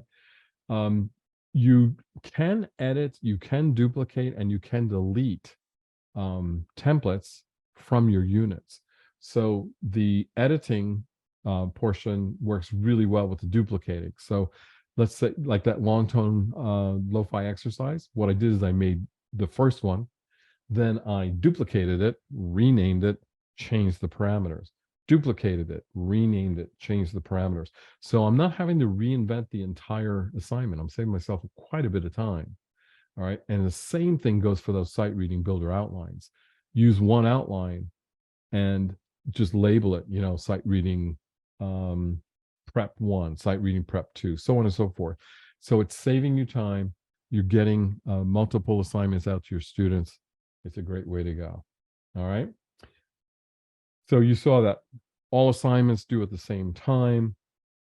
[SPEAKER 1] You can edit, you can duplicate, and you can delete templates from your units. So the editing portion works really well with the duplicating. So let's say like that long tone lo-fi exercise, what I did is I made the first one, then I duplicated it, renamed it, changed the parameters, duplicated it, renamed it, changed the parameters. So I'm not having to reinvent the entire assignment. I'm saving myself quite a bit of time. All right. And the same thing goes for those sight reading builder outlines. Use one outline and just label it, sight reading prep 1, sight reading prep 2, so on and so forth. So it's saving you time. You're getting multiple assignments out to your students. It's a great way to go. All right. So you saw that all assignments due at the same time,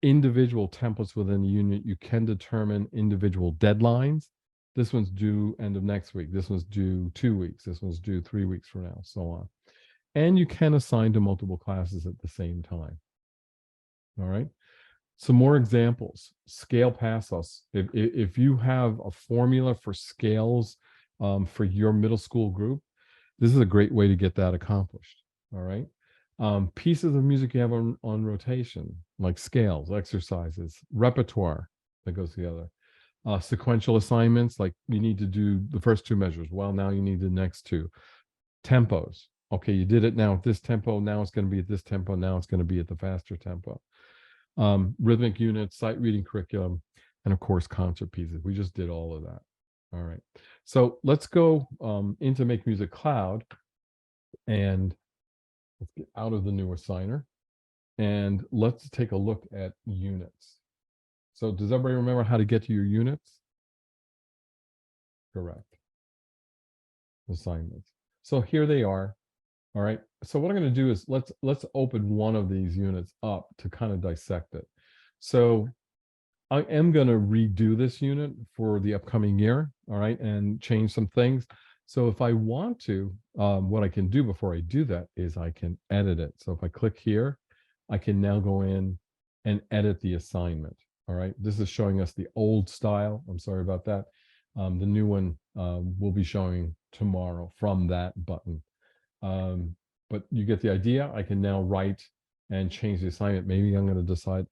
[SPEAKER 1] individual templates within the unit. You can determine individual deadlines. This one's due end of next week. This one's due 2 weeks. This one's due 3 weeks from now, so on. And you can assign to multiple classes at the same time. All right. Some more examples. Scale pasos. If you have a formula for scales for your middle school group, this is a great way to get that accomplished. All right. Pieces of music you have on rotation, like scales, exercises, repertoire that goes together. Sequential assignments, like you need to do the first two measures. Well, now you need the next two. Tempos. Okay, you did it now at this tempo. Now it's going to be at this tempo. Now it's going to be at the faster tempo. Rhythmic units, sight reading curriculum, and of course, concert pieces. We just did all of that. All right. So let's go into MakeMusic Cloud, and let's get out of the new assigner, and let's take a look at units. So does everybody remember how to get to your units? Correct. Assignments. So here they are. All right. So what I'm going to do is let's open one of these units up to kind of dissect it. So I am going to redo this unit for the upcoming year. All right. And change some things. So if I want to, what I can do before I do that is I can edit it. So if I click here, I can now go in and edit the assignment. All right. This is showing us the old style. I'm sorry about that. The new one will be showing tomorrow from that button. But you get the idea. I can now write and change the assignment. Maybe I'm going to decide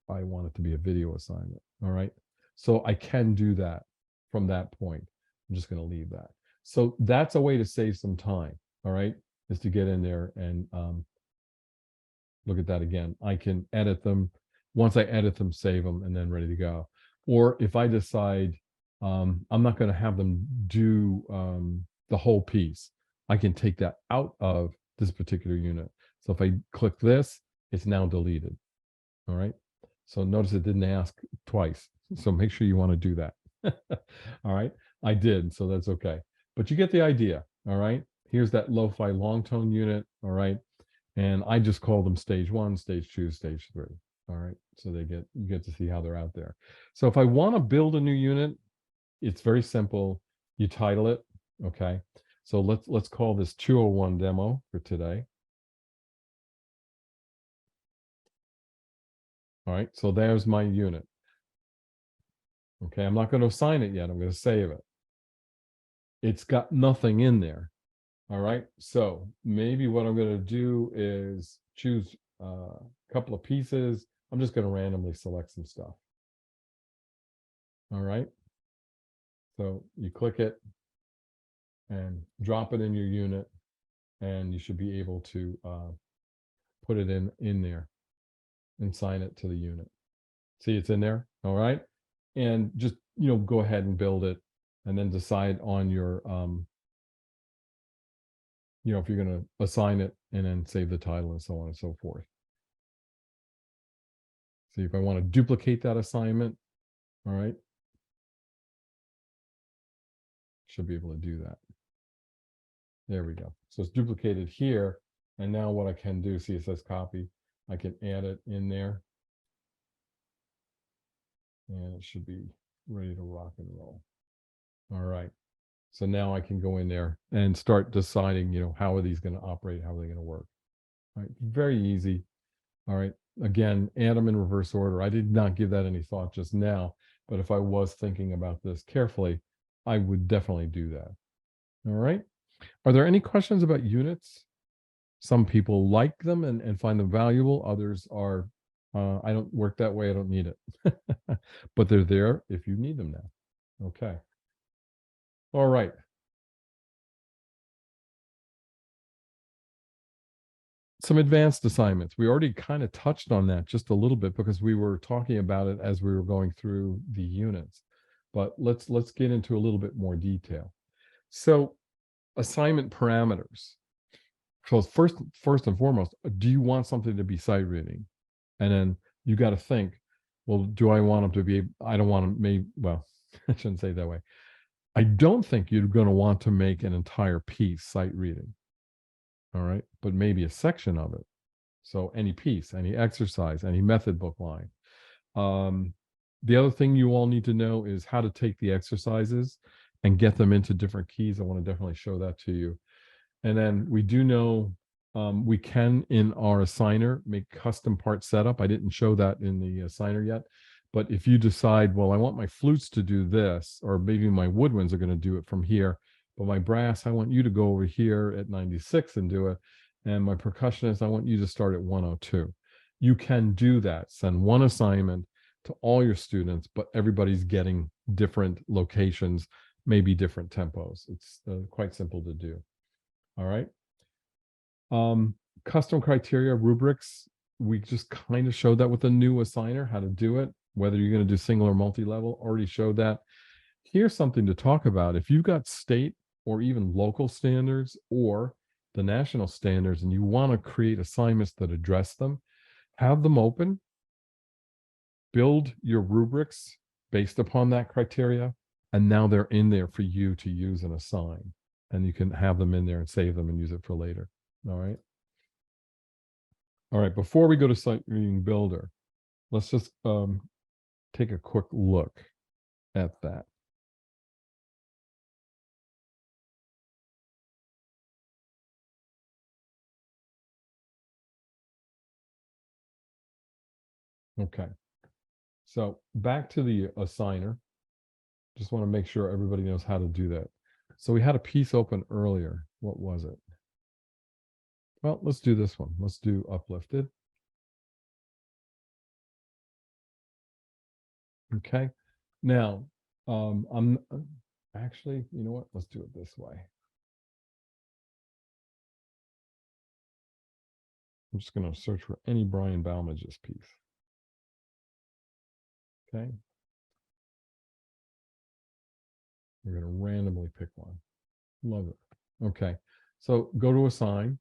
[SPEAKER 1] I want it to be a video assignment. All right. So I can do that from that point. I'm just going to leave that. So that's a way to save some time. All right. Is to get in there and look at that again. I can edit them. Once I edit them, save them, and then ready to go. Or if I decide I'm not going to have them do the whole piece, I can take that out of this particular unit. So if I click this, it's now deleted. All right. So notice it didn't ask twice. So make sure you want to do that. All right. I did. So that's okay. But you get the idea. All right. Here's that lo-fi long tone unit. All right. And I just call them stage 1, stage 2, stage 3. All right. So you get to see how they're out there. So if I want to build a new unit, it's very simple. You title it. Okay. So let's call this 201 demo for today. All right. So there's my unit. Okay. I'm not going to assign it yet. I'm going to save it. It's got nothing in there. All right. So maybe what I'm going to do is choose a couple of pieces. I'm just going to randomly select some stuff. All right. So you click it and drop it in your unit, and you should be able to put it in there and sign it to the unit. See, it's in there. All right. And just, go ahead and build it, and then decide on your, if you're going to assign it, and then save the title and so on and so forth. See, if I want to duplicate that assignment, all right, should be able to do that. There we go. So it's duplicated here. And now what I can do, see, it says copy. I can add it in there. And it should be ready to rock and roll. All right. So now I can go in there and start deciding, how are these going to operate? How are they going to work? All right. Very easy. All right. Again, add them in reverse order. I did not give that any thought just now, but if I was thinking about this carefully, I would definitely do that. All right. Are there any questions about units? Some people like them and find them valuable. Others are, I don't work that way. I don't need it. But they're there if you need them now. Okay. All right. Some advanced assignments. We already kind of touched on that just a little bit because we were talking about it as we were going through the units. But let's get into a little bit more detail. So assignment parameters. So first and foremost, do you want something to be sight reading? And then you got to think, well, do I want them to be, I don't want them, well, I shouldn't say it that way. I don't think you're going to want to make an entire piece sight reading. all right, but maybe a section of it. So any piece, any exercise, any method book line. Um, the other thing you all need to know is how to take the exercises and get them into different keys. I want to definitely show that to you. And then we do know we can, in our assigner, make custom part setup. I didn't show that in the assigner yet. But if you decide, well, I want my flutes to do this, or maybe my woodwinds are going to do it from here, but my brass, I want you to go over here at 96 and do it. And my percussionist, I want you to start at 102. You can do that. Send one assignment to all your students, but everybody's getting different locations, maybe different tempos. It's quite simple to do. All right. Custom criteria rubrics. We just kind of showed that with the new assigner, how to do it, whether you're going to do single or multi-level, already showed that. Here's something to talk about. If you've got state or even local standards or the national standards, and you want to create assignments that address them, have them open, build your rubrics based upon that criteria, and now they're in there for you to use and assign. And you can have them in there and save them and use it for later. All right. All right. Before we go to Sight Reading Builder, let's just take a quick look at that. Okay. So back to the assigner. Just want to make sure everybody knows how to do that. So we had a piece open earlier. What was it? Well, let's do this one. Let's do uplifted. Okay. Now, I'm actually, you know what? Let's do it this way. I'm just going to search for any Brian Balmages piece. Okay. We're going to randomly pick one. Love it. Okay. So go to assign.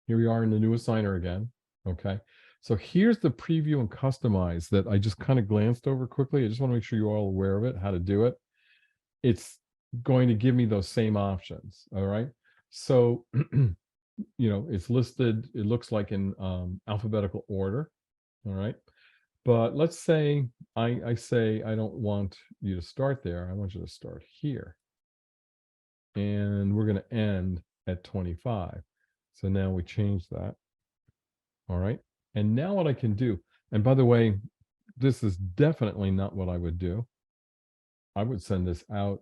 [SPEAKER 1] Here we are in the new assigner again. Okay. So here's the preview and customize that I just kind of glanced over quickly. I just want to make sure you're all aware of it, how to do it. It's going to give me those same options. All right. So, it's listed, it looks like in alphabetical order. All right. But let's say I say I don't want you to start there. I want you to start here. And we're going to end at 25. So now we change that. All right. And now what I can do, and by the way, this is definitely not what I would do. I would send this out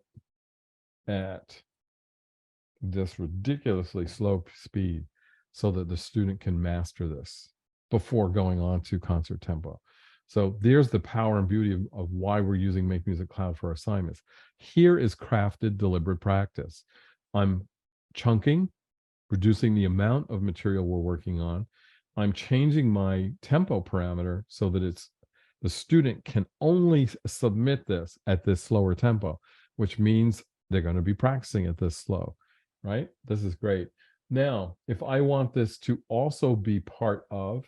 [SPEAKER 1] at this ridiculously slow speed so that the student can master this before going on to concert tempo. So there's the power and beauty of why we're using MakeMusic Cloud for assignments. Here is crafted, deliberate practice. I'm chunking, reducing the amount of material we're working on. I'm changing my tempo parameter so that the student can only submit this at this slower tempo, which means they're going to be practicing at this slow, right? This is great. Now, if I want this to also be part of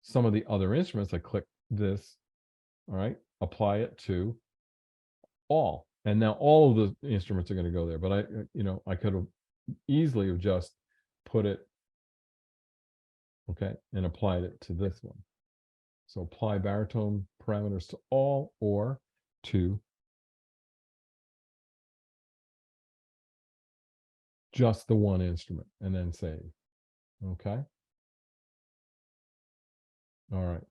[SPEAKER 1] some of the other instruments, I click this, all right, apply it to all. And now all of the instruments are going to go there, but I could have easily have just put it, okay, and applied it to this one. So apply baritone parameters to all or to just the one instrument and then save. Okay. All right.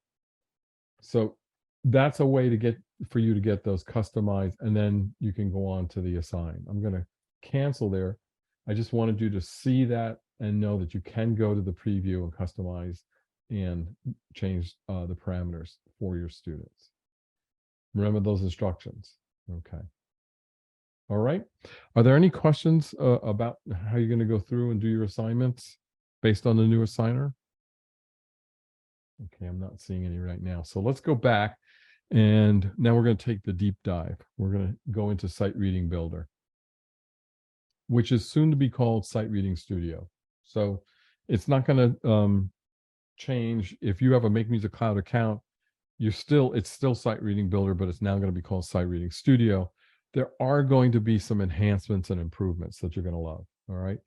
[SPEAKER 1] So that's a way to get for you to get those customized, and then you can go on to the assign. I'm going to cancel there. I just wanted you to see that and know that you can go to the preview and customize and change the parameters for your students. Remember those instructions. Okay. All right. Are there any questions about how you're going to go through and do your assignments based on the new assigner? Okay, I'm not seeing any right now. So let's go back. And now we're going to take the deep dive. We're going to go into Sight Reading Builder, which is soon to be called Sight Reading Studio. So it's not going to change. If you have a MakeMusic Cloud account, it's still Sight Reading Builder, but it's now going to be called Sight Reading Studio. there are going to be some enhancements and improvements that you're going to love. All right.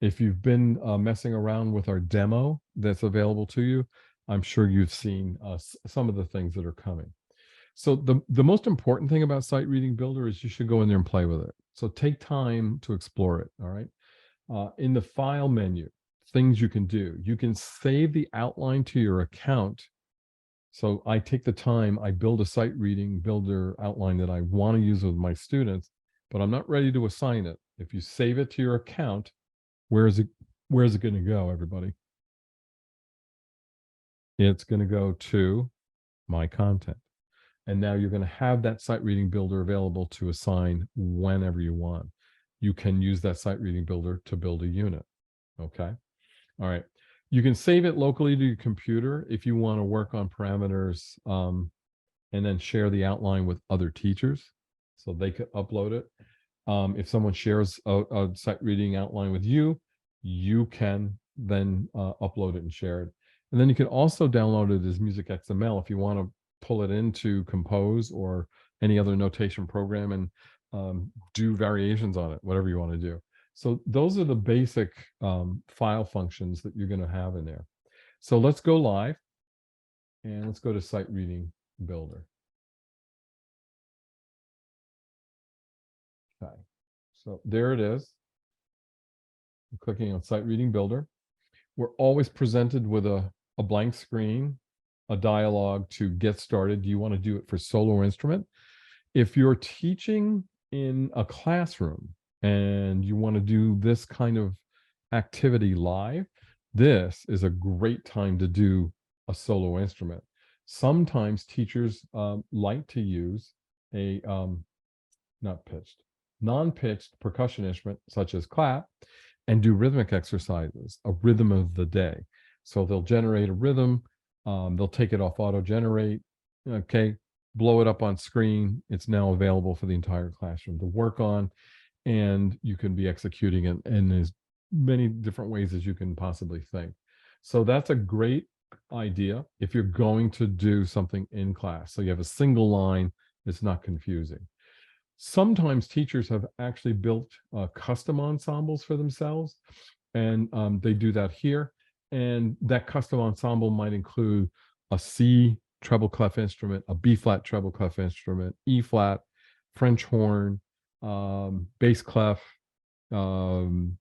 [SPEAKER 1] If you've been messing around with our demo that's available to you, I'm sure you've seen some of the things that are coming. So the most important thing about Sight Reading Builder is you should go in there and play with it. So take time to explore it. All right. In the file menu, things you can do. You can save the outline to your account. So I take the time, I build a Sight Reading Builder outline that I want to use with my students, but I'm not ready to assign it. If you save it to your account, where is it going to go, everybody? It's going to go to my content. And now you're going to have that Sight Reading Builder available to assign whenever you want. You can use that Sight Reading Builder to build a unit. Okay. All right. You can save it locally to your computer if you want to work on parameters, and then share the outline with other teachers so they could upload it. If someone shares a Sight Reading outline with you, you can then upload it and share it. And then you can also download it as music XML if you want to pull it into Compose or any other notation program and do variations on it, whatever you want to do. So those are the basic file functions that you're going to have in there. So let's go live and let's go to Sight Reading Builder. Okay, so there it is. I'm clicking on Sight Reading Builder. We're always presented with a blank screen, a dialogue to get started. Do you want to do it for solo instrument? If you're teaching in a classroom and you want to do this kind of activity live, this is a great time to do a solo instrument. Sometimes teachers like to use a non-pitched percussion instrument such as clap and do rhythmic exercises, a rhythm of the day. So they'll generate a rhythm, they'll take it off auto-generate, okay, blow it up on screen. It's now available for the entire classroom to work on, and you can be executing it in as many different ways as you can possibly think. So that's a great idea if you're going to do something in class. So you have a single line, it's not confusing. Sometimes teachers have actually built custom ensembles for themselves, and they do that here. And that custom ensemble might include a C treble clef instrument, a B flat treble clef instrument, E flat, French horn, bass clef, and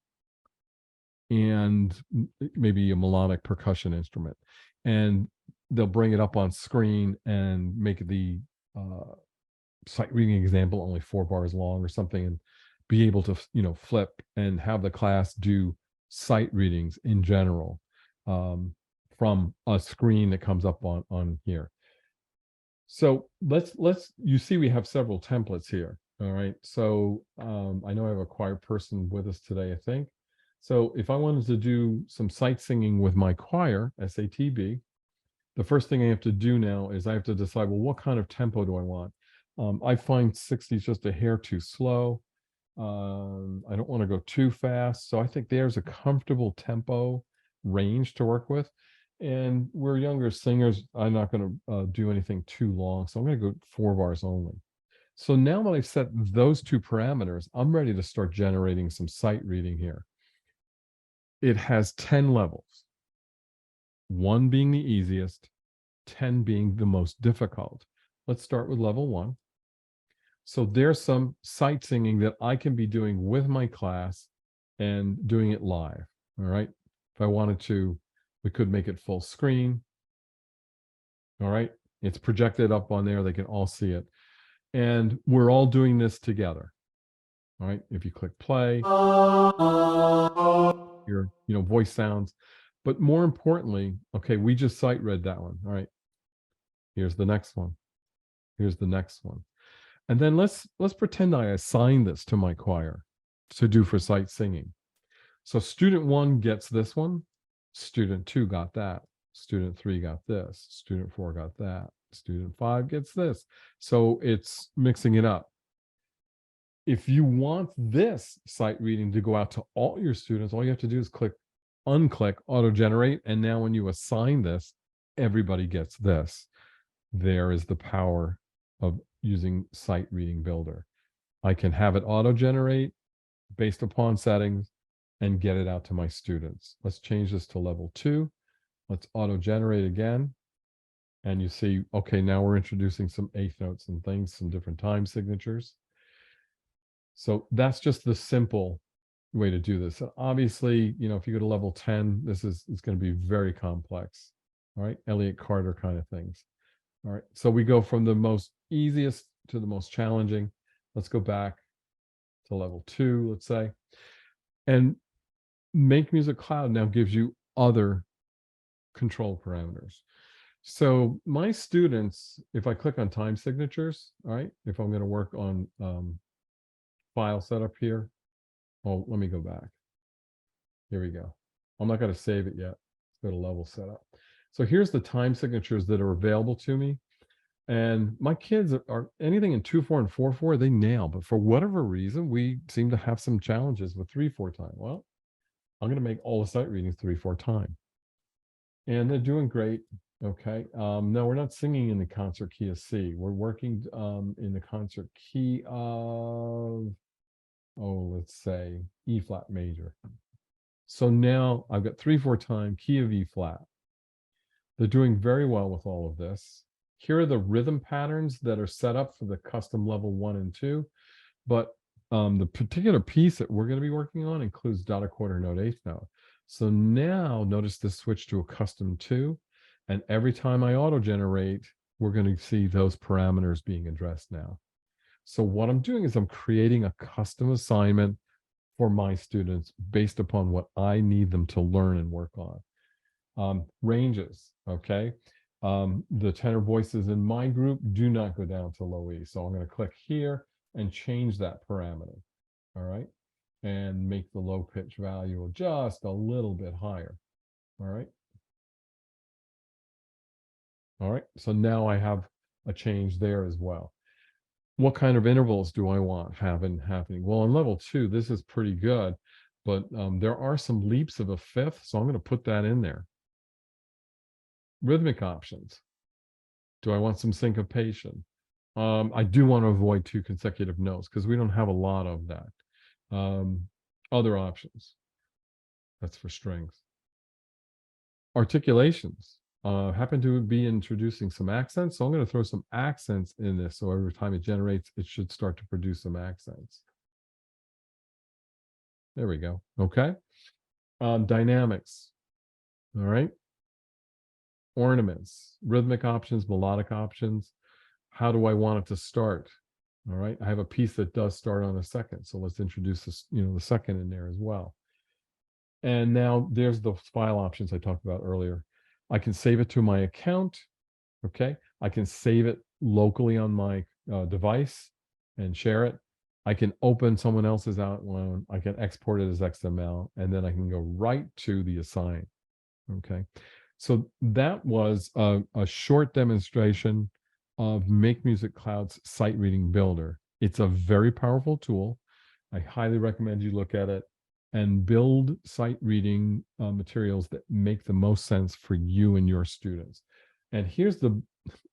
[SPEAKER 1] maybe a melodic percussion instrument. And they'll bring it up on screen and make the Sight Reading example only 4 bars long or something, and be able to flip and have the class do sight readings in general from a screen that comes up on here. So let's you see we have several templates here. All right. So I know I have a choir person with us today, I think. So if I wanted to do some sight singing with my choir, SATB, the first thing I have to do now is I have to decide, well, what kind of tempo do I want? I find 60 is just a hair too slow. I don't want to go too fast. So I think there's a comfortable tempo range to work with. And we're younger singers. I'm not going to do anything too long. So I'm going to go 4 bars only. So now that I've set those 2 parameters, I'm ready to start generating some sight reading here. It has 10 levels, 1 being the easiest, 10 being the most difficult. Let's start with level 1. So there's some sight singing that I can be doing with my class and doing it live. All right. If I wanted to, we could make it full screen. All right. It's projected up on there. They can all see it. And we're all doing this together. All right. If you click play, your voice sounds. But more importantly, okay, we just sight read that one. All right. Here's the next one. Here's the next one. And then let's pretend I assign this to my choir to do for sight singing. So student 1 gets this one, student 2 got that, student 3 got this, student 4 got that, student 5 gets this. So it's mixing it up. If you want this sight reading to go out to all your students, all you have to do is unclick auto generate, and now when you assign this, everybody gets this. There is the power of using Sight Reading Builder. I can have it auto-generate based upon settings and get it out to my students. Let's change this to level 2. Let's auto-generate again. And you see, okay, now we're introducing some eighth notes and things, some different time signatures. So that's just the simple way to do this. Obviously, if you go to level 10, it's going to be very complex. All right, Elliott Carter kind of things. All right, so we go from the most easiest to the most challenging. Let's go back to level 2, let's say. And MakeMusic Cloud now gives you other control parameters. So my students, if I click on time signatures, all right, if I'm going to work on file setup here, oh, let me go back. Here we go. I'm not going to save it yet. Let's go to level setup. So here's the time signatures that are available to me. And my kids are anything in 2/4 and 4/4, they nail. But for whatever reason, we seem to have some challenges with 3/4 time. Well, I'm going to make all the sight readings 3/4 time. And they're doing great. Okay. No, we're not singing in the concert key of C. We're working in the concert key of, let's say E flat major. So now I've got 3/4 time, key of E flat. They're doing very well with all of this. Here are the rhythm patterns that are set up for the custom level 1 and 2. But the particular piece that we're going to be working on includes dotted quarter note, eighth note. So now notice this switch to a custom 2. And every time I auto-generate, we're going to see those parameters being addressed now. So what I'm doing is I'm creating a custom assignment for my students based upon what I need them to learn and work on. Ranges, okay? The tenor voices in my group do not go down to low E. So I'm going to click here and change that parameter, all right? And make the low pitch value just a little bit higher, all right? All right, so now I have a change there as well. What kind of intervals do I want happening? Well, on level 2, this is pretty good, but there are some leaps of a fifth, so I'm going to put that in there. Rhythmic options. Do I want some syncopation? I do want to avoid 2 consecutive notes because we don't have a lot of that. Other options. That's for strings. Articulations. Happen to be introducing some accents, so I'm going to throw some accents in this. So every time it generates, it should start to produce some accents. There we go. Okay. Dynamics. All right. Ornaments, rhythmic options, melodic options. How do I want it to start? All right. I have a piece that does start on a second. So let's introduce this, the second in there as well. And now there's the file options I talked about earlier. I can save it to my account. Okay. I can save it locally on my device and share it. I can open someone else's outline. I can export it as XML, and then I can go right to the assign. Okay. So that was a short demonstration of MakeMusic Cloud's Sight Reading Builder. It's a very powerful tool. I highly recommend you look at it and build sight reading materials that make the most sense for you and your students. And here's the,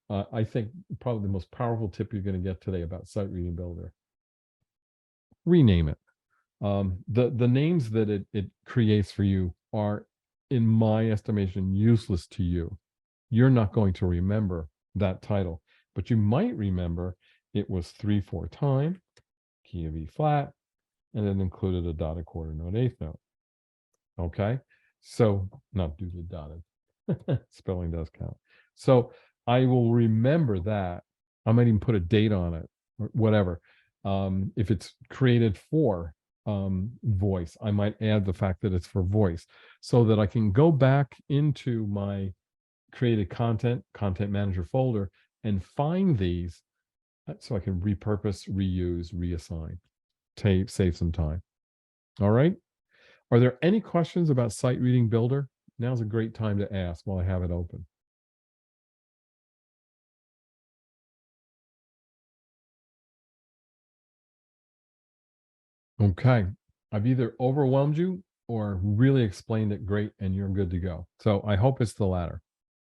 [SPEAKER 1] I think, probably the most powerful tip you're going to get today about Sight Reading Builder. Rename it. The names that it creates for you are, in my estimation, useless to you. You're not going to remember that title, but you might remember it was 3/4 time, key of E flat, and it included a dotted quarter note, eighth note. Okay, so not due to dotted. Spelling does count. So I will remember that. I might even put a date on it or whatever. If it's created for voice, I might add the fact that it's for voice so that I can go back into my created content manager folder and find these so I can repurpose, reuse, reassign, save some time. All right. Are there any questions about Sight Reading Builder? Now's a great time to ask while I have it open. Okay. I've either overwhelmed you or really explained it great and you're good to go. So I hope it's the latter.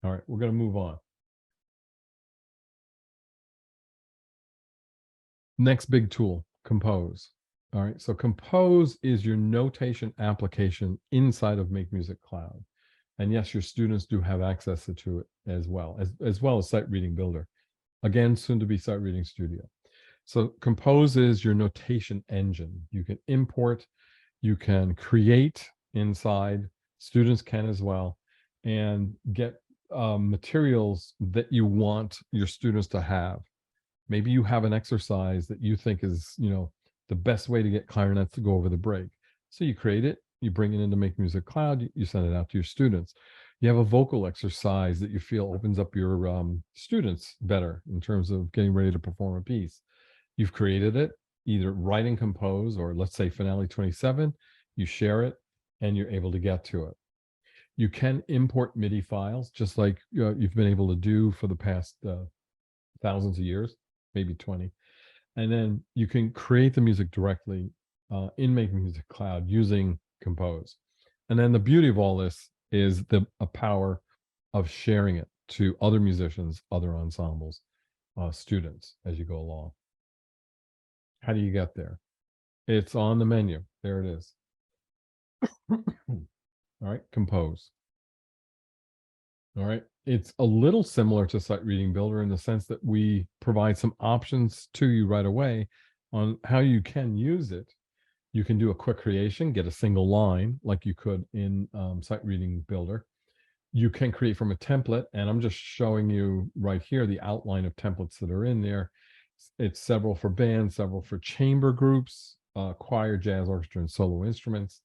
[SPEAKER 1] All right, we're going to move on. Next big tool, Compose. All right. So Compose is your notation application inside of MakeMusic Cloud. And yes, your students do have access to it as well as Sight Reading Builder. Again, soon to be Sight Reading Studio. So Compose is your notation engine. You can import, you can create inside, students can as well, and get materials that you want your students to have. Maybe you have an exercise that you think is, the best way to get clarinets to go over the break. So you create it, you bring it into MakeMusic Cloud, you send it out to your students. You have a vocal exercise that you feel opens up your students better in terms of getting ready to perform a piece. You've created it, either write and compose, or let's say Finale 27, you share it, and you're able to get to it. You can import MIDI files, just like you've been able to do for the past thousands of years, maybe 20. And then you can create the music directly in MakeMusic Cloud using Compose. And then the beauty of all this is the power of sharing it to other musicians, other ensembles, students as you go along. How do you get there? It's on the menu. There it is. All right, Compose. All right. It's a little similar to Sight Reading Builder in the sense that we provide some options to you right away on how you can use it. You can do a quick creation, get a single line like you could in Sight Reading Builder. You can create from a template, and I'm just showing you right here the outline of templates that are in there. It's several for bands, several for chamber groups, choir, jazz orchestra, and solo instruments.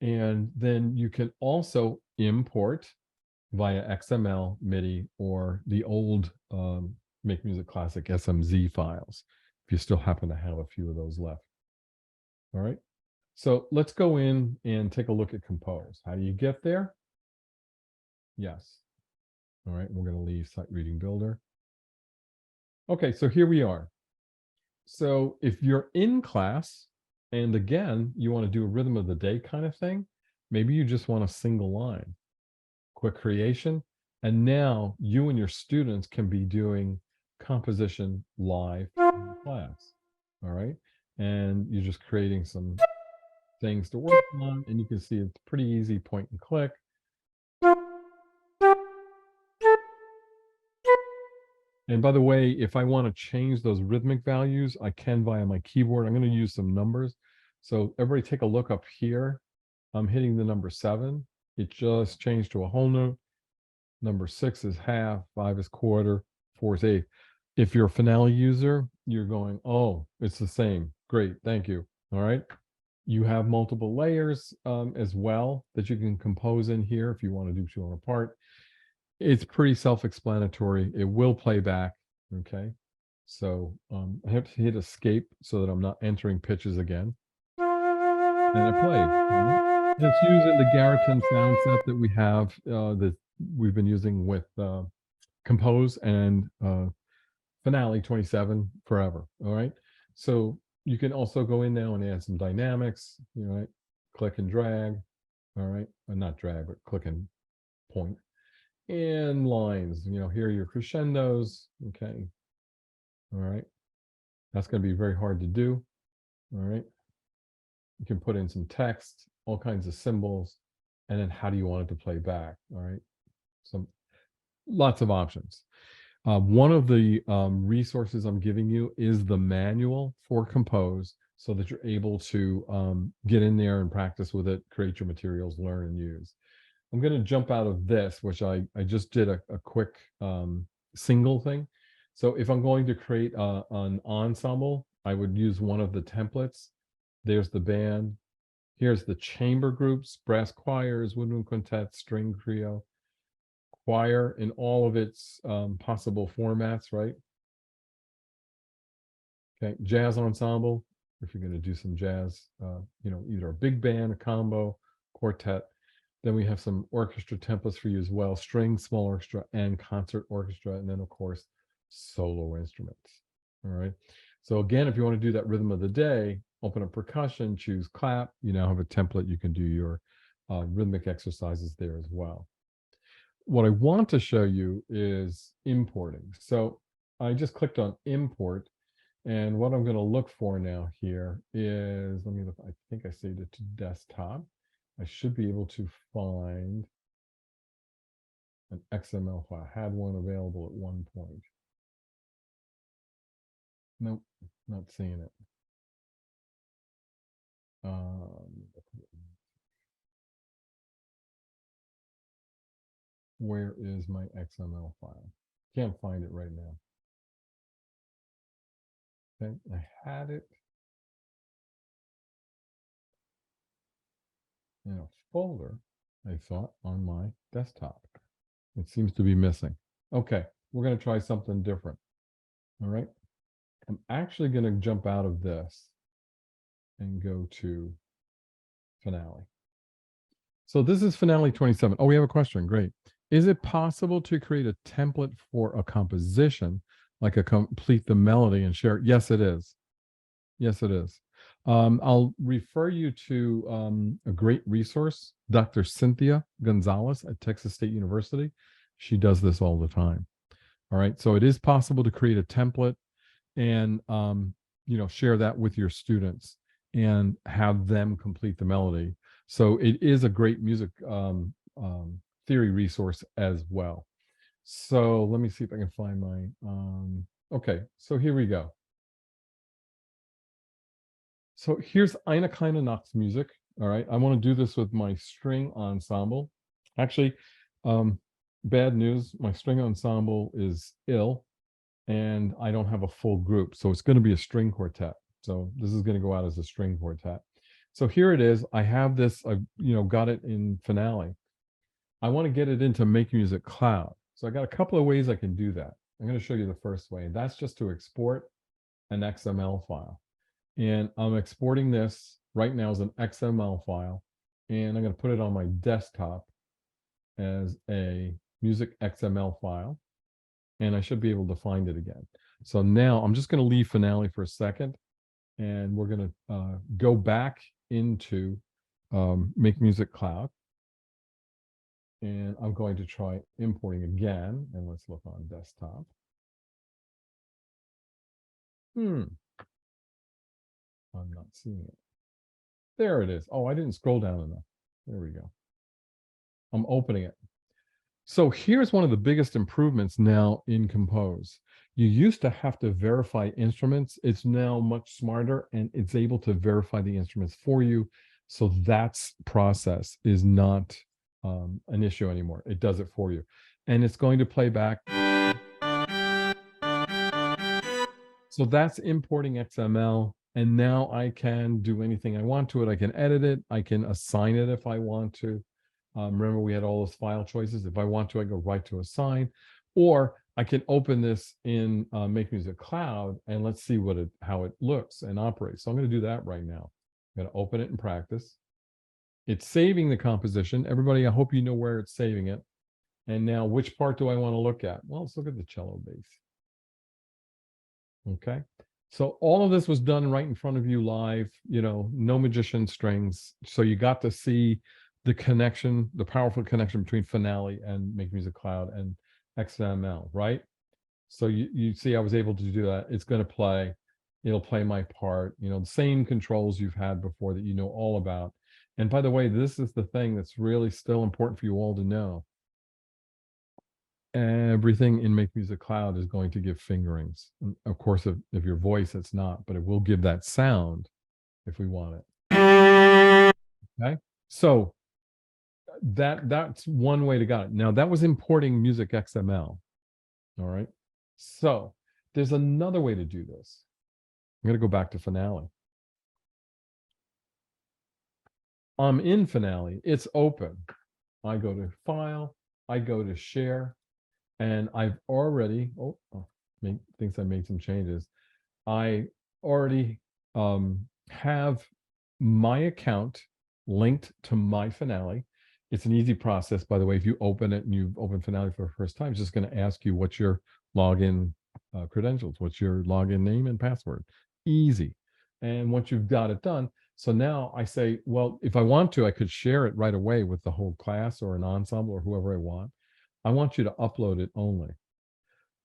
[SPEAKER 1] And then you can also import via XML, MIDI, or the old MakeMusic Classic SMZ files, if you still happen to have a few of those left. All right. So let's go in and take a look at Compose. How do you get there? Yes. All right. We're going to leave Sight Reading Builder. Okay. So here we are. So if you're in class, and again, you want to do a rhythm of the day kind of thing, maybe you just want a single line. Quick creation, and now you and your students can be doing composition live in class. All right, and you're just creating some things to work on, and you can see it's pretty easy, point and click. And by the way, if I want to change those rhythmic values, I can via my keyboard. I'm going to use some numbers. So everybody take a look up here. I'm hitting the number 7. It just changed to a whole note. Number 6 is half, 5 is quarter, 4 is eighth. If you're a Finale user, you're going, oh, it's the same. Great, thank you. All right. You have multiple layers as well that you can compose in here if you want to do 2 on a part. It's pretty self-explanatory. It will play back. Okay. So I have to hit escape so that I'm not entering pitches again. And I played. Right? It's using the Garriton sound set that we have that we've been using with Compose and Finale 27 forever. All right. So you can also go in now and add some dynamics. Right. Click and drag. All right. Not drag, but click and point. And lines. Here are your crescendos. Okay. All right. That's going to be very hard to do. All right. You can put in some text, all kinds of symbols, and then how do you want it to play back? All right. Lots of options. One of the resources I'm giving you is the manual for Compose so that you're able to get in there and practice with it, create your materials, learn and use. I'm going to jump out of this, which I just did a quick single thing. So if I'm going to create an ensemble, I would use one of the templates. There's the band. Here's the chamber groups, brass choirs, woodwind quintet, string trio, choir in all of its possible formats, right? Okay, jazz ensemble, if you're going to do some jazz, either a big band, a combo, quartet. Then we have some orchestra templates for you as well, string, small orchestra, and concert orchestra, and then of course, solo instruments. All right. So again, if you want to do that rhythm of the day, open up percussion, choose clap. You now have a template. You can do your rhythmic exercises there as well. What I want to show you is importing. So I just clicked on import, And what I'm going to look for now here is, let me look, I think I saved it to desktop. I should be able to find an XML file. I had one available at one point. Nope, not seeing it. Where is my XML file? Can't find it right now. Okay, I had it in a folder, I thought, on my desktop. It seems to be missing. Okay, we're going to try something different. All right. I'm actually going to jump out of this and go to Finale. So this is Finale 27. Oh, we have a question. Great. Is it possible to create a template for a composition, like a complete the melody and share it? Yes, it is. Yes, it is. I'll refer you to a great resource, Dr. Cynthia Gonzalez at Texas State University. She does this all the time. All right. So it is possible to create a template and share that with your students and have them complete the melody. So it is a great music theory resource as well. So let me see if I can find my okay, so here we go. So here's Eine kleine Nachtmusik. All right, I want to do this with my string ensemble. Actually, bad news, my string ensemble is ill and I don't have a full group. So it's going to be a string quartet. So this is going to go out as a string quartet. So here it is. I have this, I got it in Finale. I want to get it into MakeMusic Cloud. So I got a couple of ways I can do that. I'm going to show you the first way. And that's just to export an XML file. And I'm exporting this right now as an XML file. And I'm going to put it on my desktop as a music XML file. And I should be able to find it again. So now I'm just going to leave Finale for a second. And we're going to go back into MakeMusic Cloud. And I'm going to try importing again. And let's look on desktop. I'm not seeing it. There it is. Oh, I didn't scroll down enough. There we go. I'm opening it. So here's one of the biggest improvements now in Compose. You used to have to verify instruments. It's now much smarter and it's able to verify the instruments for you. So that process is not an issue anymore. It does it for you. And it's going to play back. So that's importing XML. And now I can do anything I want to it. I can edit it. I can assign it if I want to. Remember, we had all those file choices. If I want to, I go right to assign. Or I can open this in MakeMusic Cloud and let's see how it looks and operates. So I'm going to do that right now. I'm going to open it in practice. It's saving the composition. Everybody, I hope you know where it's saving it. And now, which part do I want to look at? Well, let's look at the cello bass. Okay. So all of this was done right in front of you live, no magician strings. So you got to see the connection, the powerful connection between Finale and MakeMusic Cloud and XML, right? So you see I was able to do that. It's going to play, it'll play my part, the same controls you've had before that you know all about. And by the way, this is the thing that's really still important for you all to know. Everything in MakeMusic Cloud is going to give fingerings. Of course, if your voice, it's not, but it will give that sound if we want it. Okay, so that's one way to got it. Now that was importing music XML. All right, so there's another way to do this. I'm going to go back to Finale. I'm in Finale. It's open. I go to File. I go to Share. And I've already, thinks I made some changes. I already have my account linked to my Finale. It's an easy process, by the way. If you open it and you've opened Finale for the first time, it's just going to ask you what's your login credentials, what's your login name and password. Easy. And once you've got it done, so now I say, well, if I want to, I could share it right away with the whole class or an ensemble or whoever I want. I want you to upload it only.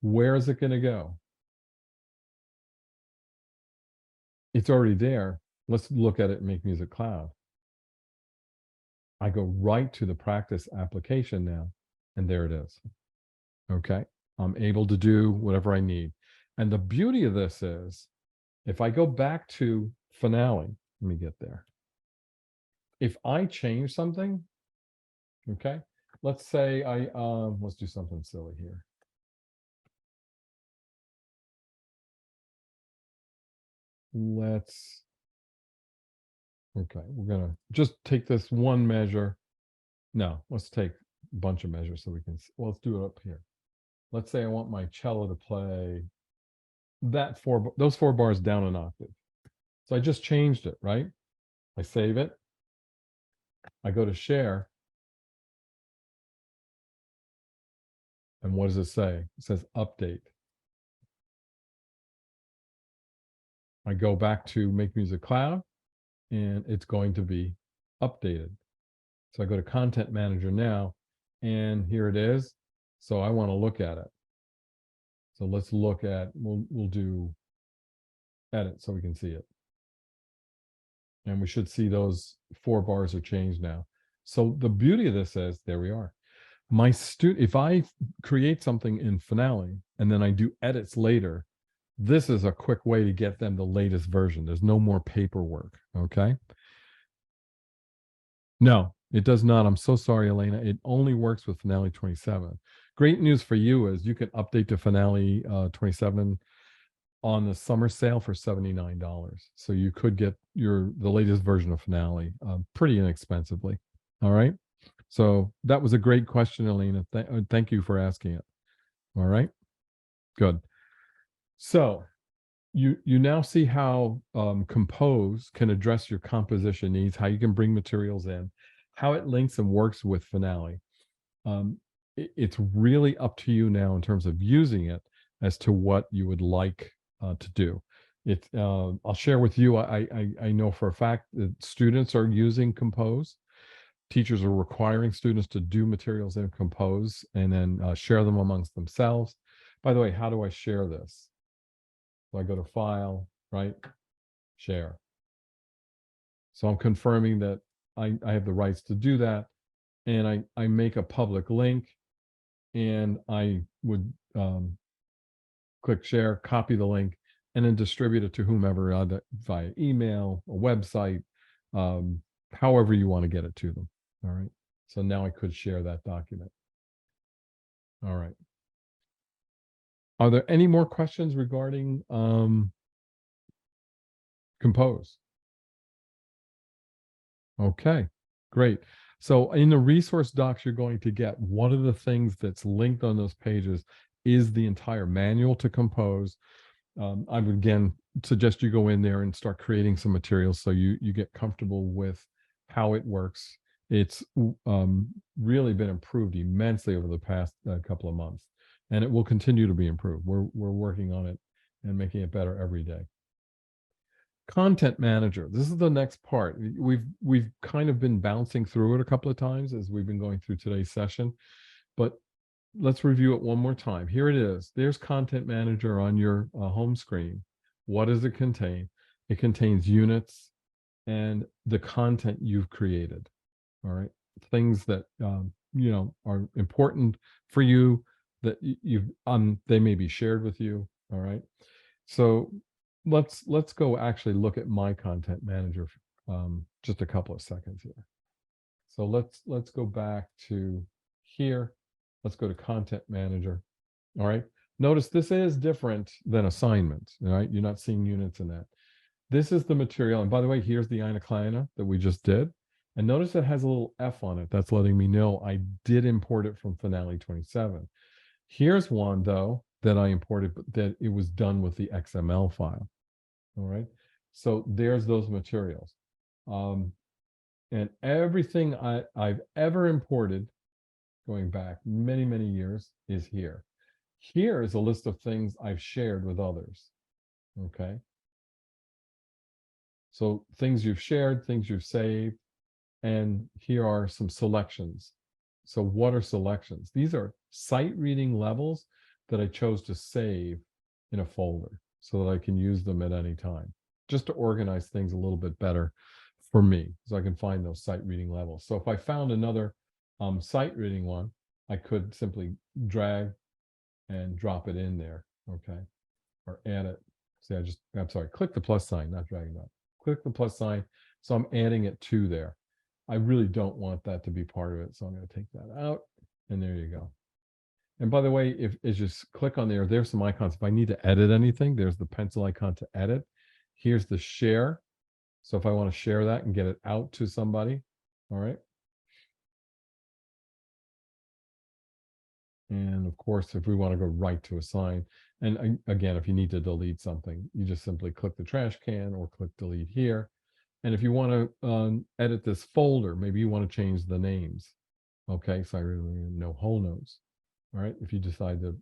[SPEAKER 1] Where is it going to go? It's already there. Let's look at it in MakeMusic Cloud. I go right to the practice application now, and there it is. Okay. I'm able to do whatever I need. And the beauty of this is, if I go back to Finale, let me get there. If I change something, okay, let's say let's do something silly here. Okay, we're gonna just take this one measure. No, let's take a bunch of measures so we can, well, let's do it up here. Let's say I want my cello to play those 4 bars down an octave. So I just changed it, right? I save it. I go to share. And what does it say? It says update. I go back to MakeMusic Cloud, and it's going to be updated. So I go to Content Manager now, and here it is. So I want to look at it. So let's look at, we'll do edit so we can see it. And we should see those 4 bars are changed now. So the beauty of this is, there we are. My student, if I create something in Finale and then I do edits later, this is a quick way to get them the latest version. There's no more paperwork. Okay. No, it does not. I'm so sorry, Elena. It only works with Finale 27. Great news for you is you can update to Finale 27 on the summer sale for $79. So you could get the latest version of Finale pretty inexpensively. All right. So that was a great question, Elena. Thank you for asking it. All right. Good. So you now see how Compose can address your composition needs, how you can bring materials in, how it links and works with Finale. It's really up to you now in terms of using it as to what you would like to do. I'll share with you, I know for a fact that students are using Compose. Teachers are requiring students to do materials in Compose and then share them amongst themselves. By the way, how do I share this? So I go to File, right? Share. So I'm confirming that I have the rights to do that. And I make a public link, and I would click share, copy the link, and then distribute it to whomever via email, a website, however you want to get it to them. All right. So now I could share that document. All right. Are there any more questions regarding Compose? Okay, great. So in the resource docs you're going to get, one of the things that's linked on those pages is the entire manual to Compose. I would again suggest you go in there and start creating some materials so you get comfortable with how it works. It's really been improved immensely over the past couple of months, and it will continue to be improved. We're working on it and making it better every day. Content Manager. This is the next part. We've kind of been bouncing through it a couple of times as we've been going through today's session, but let's review it one more time. Here it is. There's Content Manager on your home screen. What does it contain? It contains units and the content you've created. All right, things that are important for you that you've they may be shared with you. All right, so let's go actually look at my Content Manager just a couple of seconds here. So let's go back to here. Let's go to Content Manager. All right. Notice this is different than assignments. All right. You're not seeing units in that. This is the material. And by the way, here's the Eine Kleine that we just did. And notice it has a little F on it. That's letting me know I did import it from Finale 27. Here's one, though, that I imported, but that it was done with the XML file. All right. So there's those materials. And everything I've ever imported going back many, many years is here. Here is a list of things I've shared with others. Okay. So things you've shared, things you've saved, and here are some selections. So what are selections? These are sight reading levels that I chose to save in a folder so that I can use them at any time. just to organize things a little bit better for me, so I can find those sight reading levels. So if I found another sight reading one, I could simply drag and drop it in there, okay, or add it. See, I'm sorry, click the plus sign, not drag and drop. Click the plus sign, so I'm adding it to there. I really don't want that to be part of it, so I'm going to take that out, and there you go. And by the way, if just click on there, there's some icons. If I need to edit anything, there's the pencil icon to edit. Here's the share. So if I want to share that and get it out to somebody, all right. And of course, if we want to go right to a sign, and again, if you need to delete something, you just simply click the trash can or click delete here. And if you want to edit this folder, maybe you want to change the names. Okay, so I really no whole notes. All right, if you decide to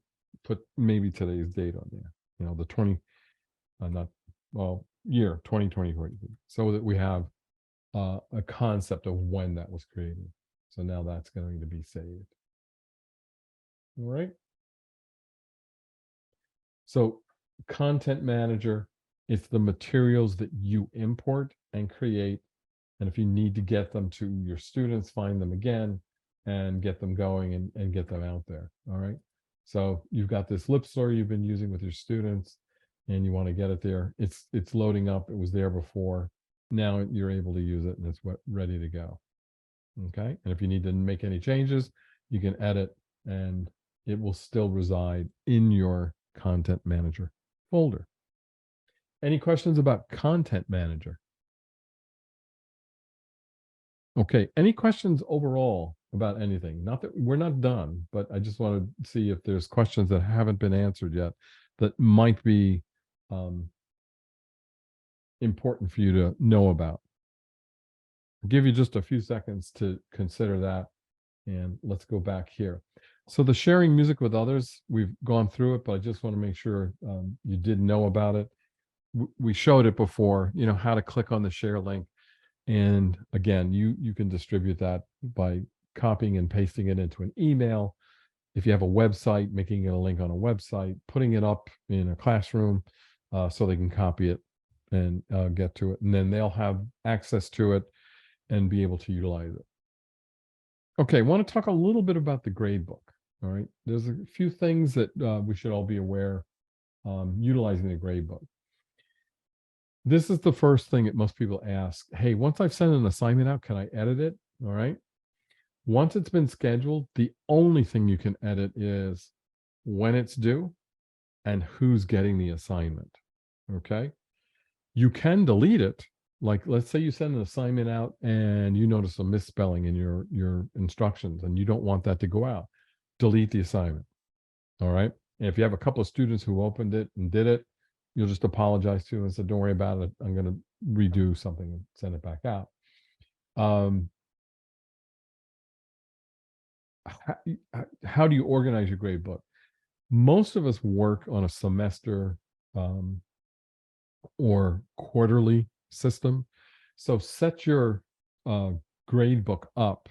[SPEAKER 1] put maybe today's date on there, you know, the 20, not, well, year 2020, so that we have a concept of when that was created. So now that's going to be saved. All right. So content manager, it's the materials that you import and create. And if you need to get them to your students, find them again and get them going and get them out there. All right. So you've got this lip story you've been using with your students and you want to get it there. It's loading up. It was there before. Now you're able to use it and it's ready to go. Okay. And if you need to make any changes, you can edit and it will still reside in your content manager folder. Any questions about content manager? Okay. Any questions overall about anything? Not that we're not done, but I just want to see if there's questions that haven't been answered yet that might be important for you to know about. I'll give you just a few seconds to consider that. And let's go back here. So the sharing music with others, we've gone through it, but I just want to make sure you did know about it. We showed it before, you know, how to click on the share link. And again, you can distribute that by copying and pasting it into an email. If you have a website, making it a link on a website, putting it up in a classroom so they can copy it and get to it. And then they'll have access to it and be able to utilize it. Okay, I want to talk a little bit about the gradebook. All right, there's a few things that we should all be aware utilizing the gradebook. This is the first thing that most people ask. Hey, once I've sent an assignment out, can I edit it? All right. Once it's been scheduled, the only thing you can edit is when it's due and who's getting the assignment. Okay. You can delete it. Like, let's say you send an assignment out and you notice a misspelling in your instructions and you don't want that to go out. Delete the assignment. All right. And if you have a couple of students who opened it and did it, you'll just apologize to them and say, don't worry about it. I'm going to redo something and send it back out. How do you organize your grade book? Most of us work on a semester or quarterly system. So set your grade book up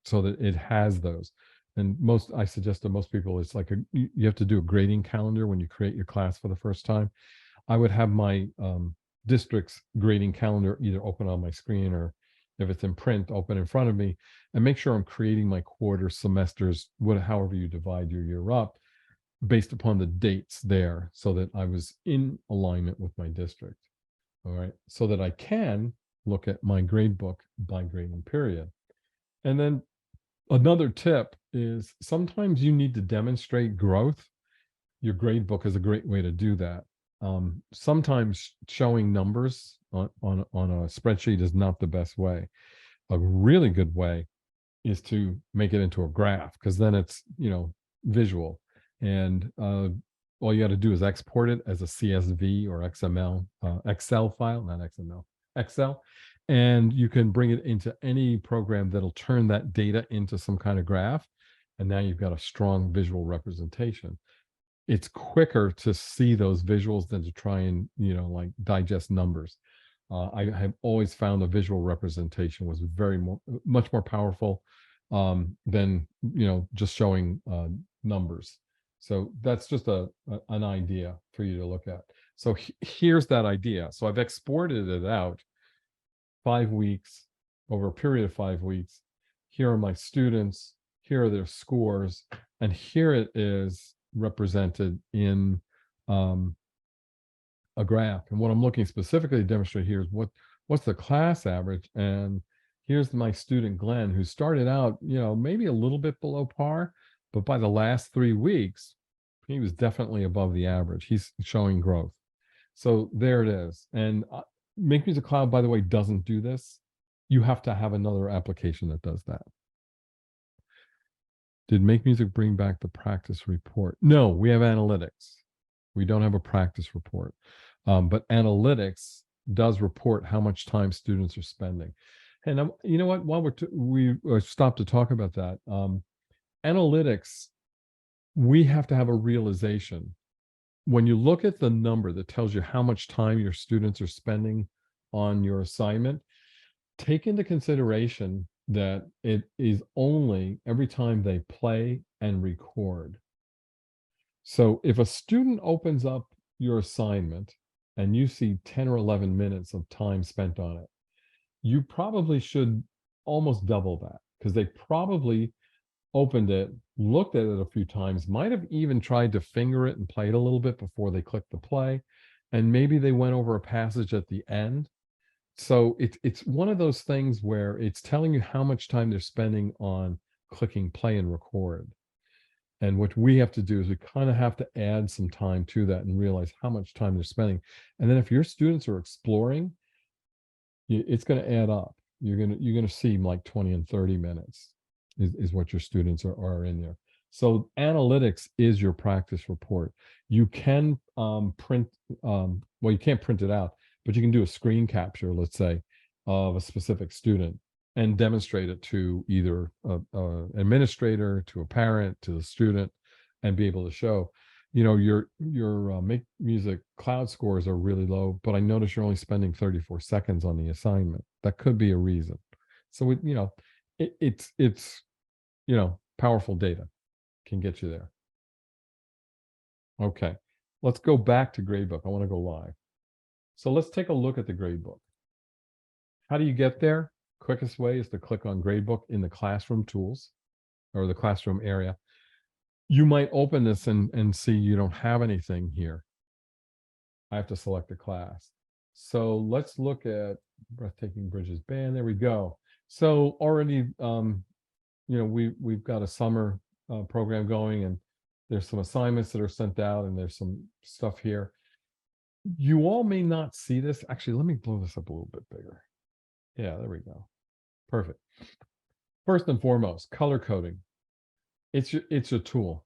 [SPEAKER 1] so that it has those. And I suggest to most people, it's like you have to do a grading calendar when you create your class for the first time. I would have my district's grading calendar either open on my screen or if it's in print, open in front of me, and make sure I'm creating my quarter, semesters, however you divide your year up, based upon the dates there, so that I was in alignment with my district. All right, so that I can look at my grade book by grading period. And then another tip is sometimes you need to demonstrate growth. Your grade book is a great way to do that. Sometimes showing numbers on a spreadsheet is not the best way. A really good way is to make it into a graph, because then it's, visual. And all you got to do is export it as a CSV or XML, Excel file, not XML, Excel. And you can bring it into any program that'll turn that data into some kind of graph. And now you've got a strong visual representation. It's quicker to see those visuals than to try and, like digest numbers. I have always found a visual representation was much more powerful than, just showing numbers. So that's just an idea for you to look at. So here's that idea. So I've exported it out 5 weeks, over a period of 5 weeks. Here are my students, here are their scores, and here it is represented in a graph. And what I'm looking specifically to demonstrate here is what's the class average. And here's my student Glenn, who started out, maybe a little bit below par, but by the last 3 weeks, he was definitely above the average. He's showing growth. So there it is. And MakeMusic Cloud, by the way, doesn't do this. You have to have another application that does that. Did MakeMusic bring back the practice report? No, we have analytics. We don't have a practice report. But analytics does report how much time students are spending. And you know what? While we stopped to talk about that, analytics, we have to have a realization. When you look at the number that tells you how much time your students are spending on your assignment, take into consideration that it is only every time they play and record. So if a student opens up your assignment and you see 10 or 11 minutes of time spent on it, you probably should almost double that, because they probably opened it, looked at it a few times, might have even tried to finger it and play it a little bit before they clicked the play. And maybe they went over a passage at the end. So it's one of those things where it's telling you how much time they're spending on clicking play and record. And what we have to do is we kind of have to add some time to that and realize how much time they're spending. And then if your students are exploring, it's going to add up. You're going to see like 20 and 30 minutes is what your students are in there. So analytics is your practice report. You can print, well, you can't print it out, but you can do a screen capture, let's say, of a specific student and demonstrate it to either an administrator, to a parent, to the student, and be able to show, your MakeMusic Cloud scores are really low, but I notice you're only spending 34 seconds on the assignment. That could be a reason. So it's powerful data can get you there. Okay, let's go back to Gradebook. I want to go live. So let's take a look at the Gradebook. How do you get there? Quickest way is to click on Gradebook in the classroom tools or the classroom area. You might open this and see you don't have anything here. I have to select a class. So let's look at Breathtaking Bridges Band. There we go. So already, we've got a summer program going, and there's some assignments that are sent out, and there's some stuff here. You all may not see this. Actually, let me blow this up a little bit bigger. Yeah, there we go. Perfect. First and foremost, color coding. It's a tool.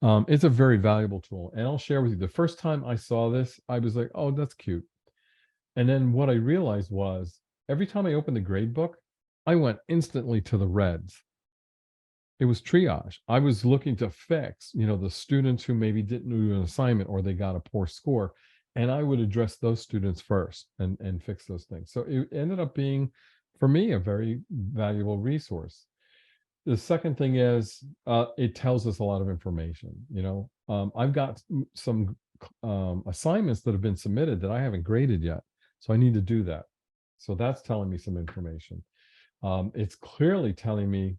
[SPEAKER 1] It's a very valuable tool. And I'll share with you, the first time I saw this, I was like, oh, that's cute. And then what I realized was every time I opened the Gradebook, I went instantly to the reds. It was triage. I was looking to fix, the students who maybe didn't do an assignment or they got a poor score. And I would address those students first and fix those things. So it ended up being, for me, a very valuable resource. The second thing is it tells us a lot of information. I've got some assignments that have been submitted that I haven't graded yet. So I need to do that. So that's telling me some information. It's clearly telling me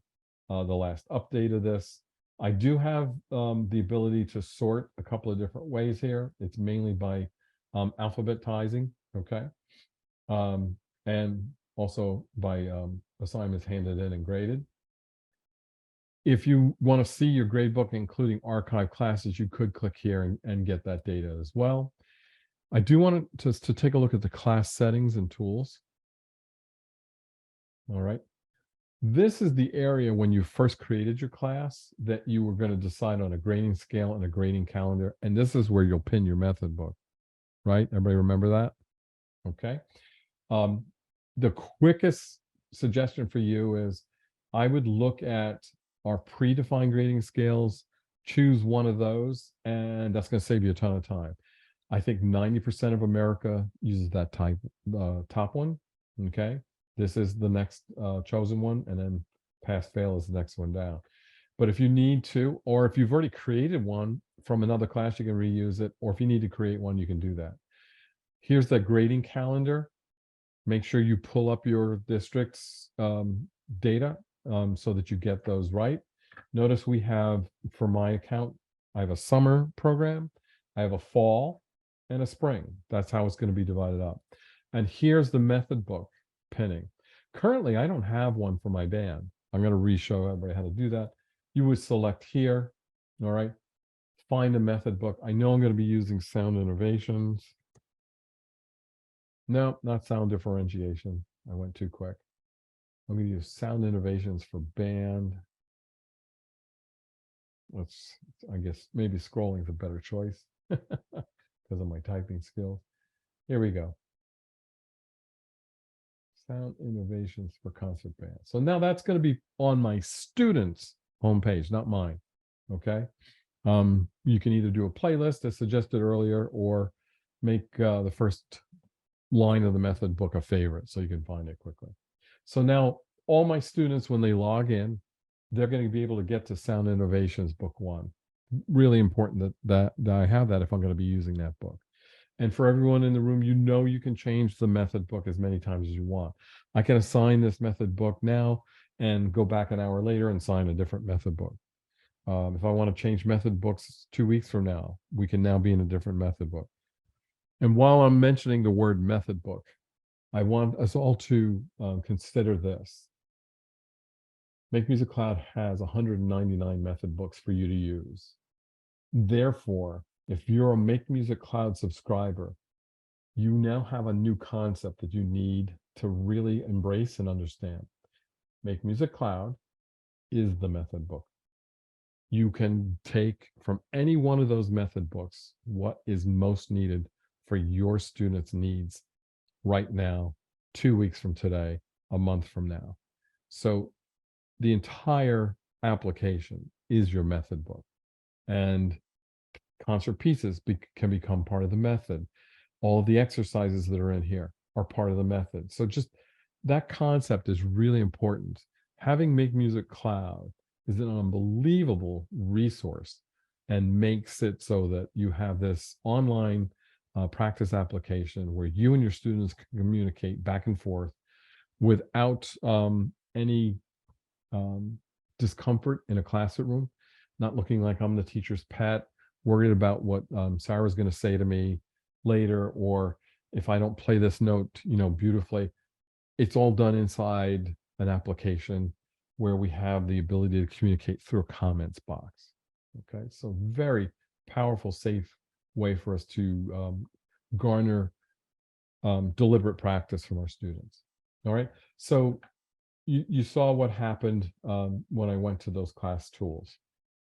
[SPEAKER 1] the last update of this. I do have the ability to sort a couple of different ways here. It's mainly by alphabetizing, okay? And also by assignments handed in and graded. If you want to see your gradebook, including archive classes, you could click here and get that data as well. I do want to take a look at the class settings and tools. All right. This is the area when you first created your class that you were going to decide on a grading scale and a grading calendar. And this is where you'll pin your method book, right? Everybody remember that? Okay. The quickest suggestion for you is I would look at our predefined grading scales, choose one of those, and that's going to save you a ton of time. I think 90% of America uses that top one. Okay. This is the next chosen one, and then pass fail is the next one down. But if you need to, or if you've already created one from another class, you can reuse it. Or if you need to create one, you can do that. Here's the grading calendar. Make sure you pull up your district's data so that you get those right. Notice we have, for my account, I have a summer program, I have a fall, and a spring. That's how it's going to be divided up. And here's the method book pinning. Currently, I don't have one for my band. I'm going to re-show everybody how to do that. You would select here, all right, find a method book. I know I'm going to be using Sound Innovations. No, not sound differentiation. I went too quick. I'm going to use Sound Innovations for band. Let's, I guess maybe scrolling is a better choice because of my typing skills. Here we go. Sound Innovations for concert band. So now that's going to be on my students' homepage, not mine. Okay. You can either do a playlist as suggested earlier, or make the first line of the method book a favorite so you can find it quickly. So now all my students, when they log in, they're going to be able to get to Sound Innovations book 1. Really important that I have that if I'm going to be using that book. And for everyone in the room, you can change the method book as many times as you want. I can assign this method book now and go back an hour later and sign a different method book. If I want to change method books 2 weeks from now, we can now be in a different method book. And while I'm mentioning the word method book, I want us all to consider this. MakeMusic Cloud has 199 method books for you to use. Therefore, if you're a MakeMusic Cloud subscriber, you now have a new concept that you need to really embrace and understand. MakeMusic Cloud is the method book. You can take from any one of those method books what is most needed for your students' needs right now, 2 weeks from today, a month from now. So the entire application is your method book. And concert pieces can become part of the method. All of the exercises that are in here are part of the method. So just that concept is really important. Having MakeMusic Cloud is an unbelievable resource and makes it so that you have this online practice application where you and your students can communicate back and forth without any discomfort in a classroom, not looking like I'm the teacher's pet, worried about what Sarah's going to say to me later, or if I don't play this note, beautifully. It's all done inside an application where we have the ability to communicate through a comments box. Okay, so very powerful, safe way for us to garner deliberate practice from our students. All right, so you saw what happened when I went to those class tools.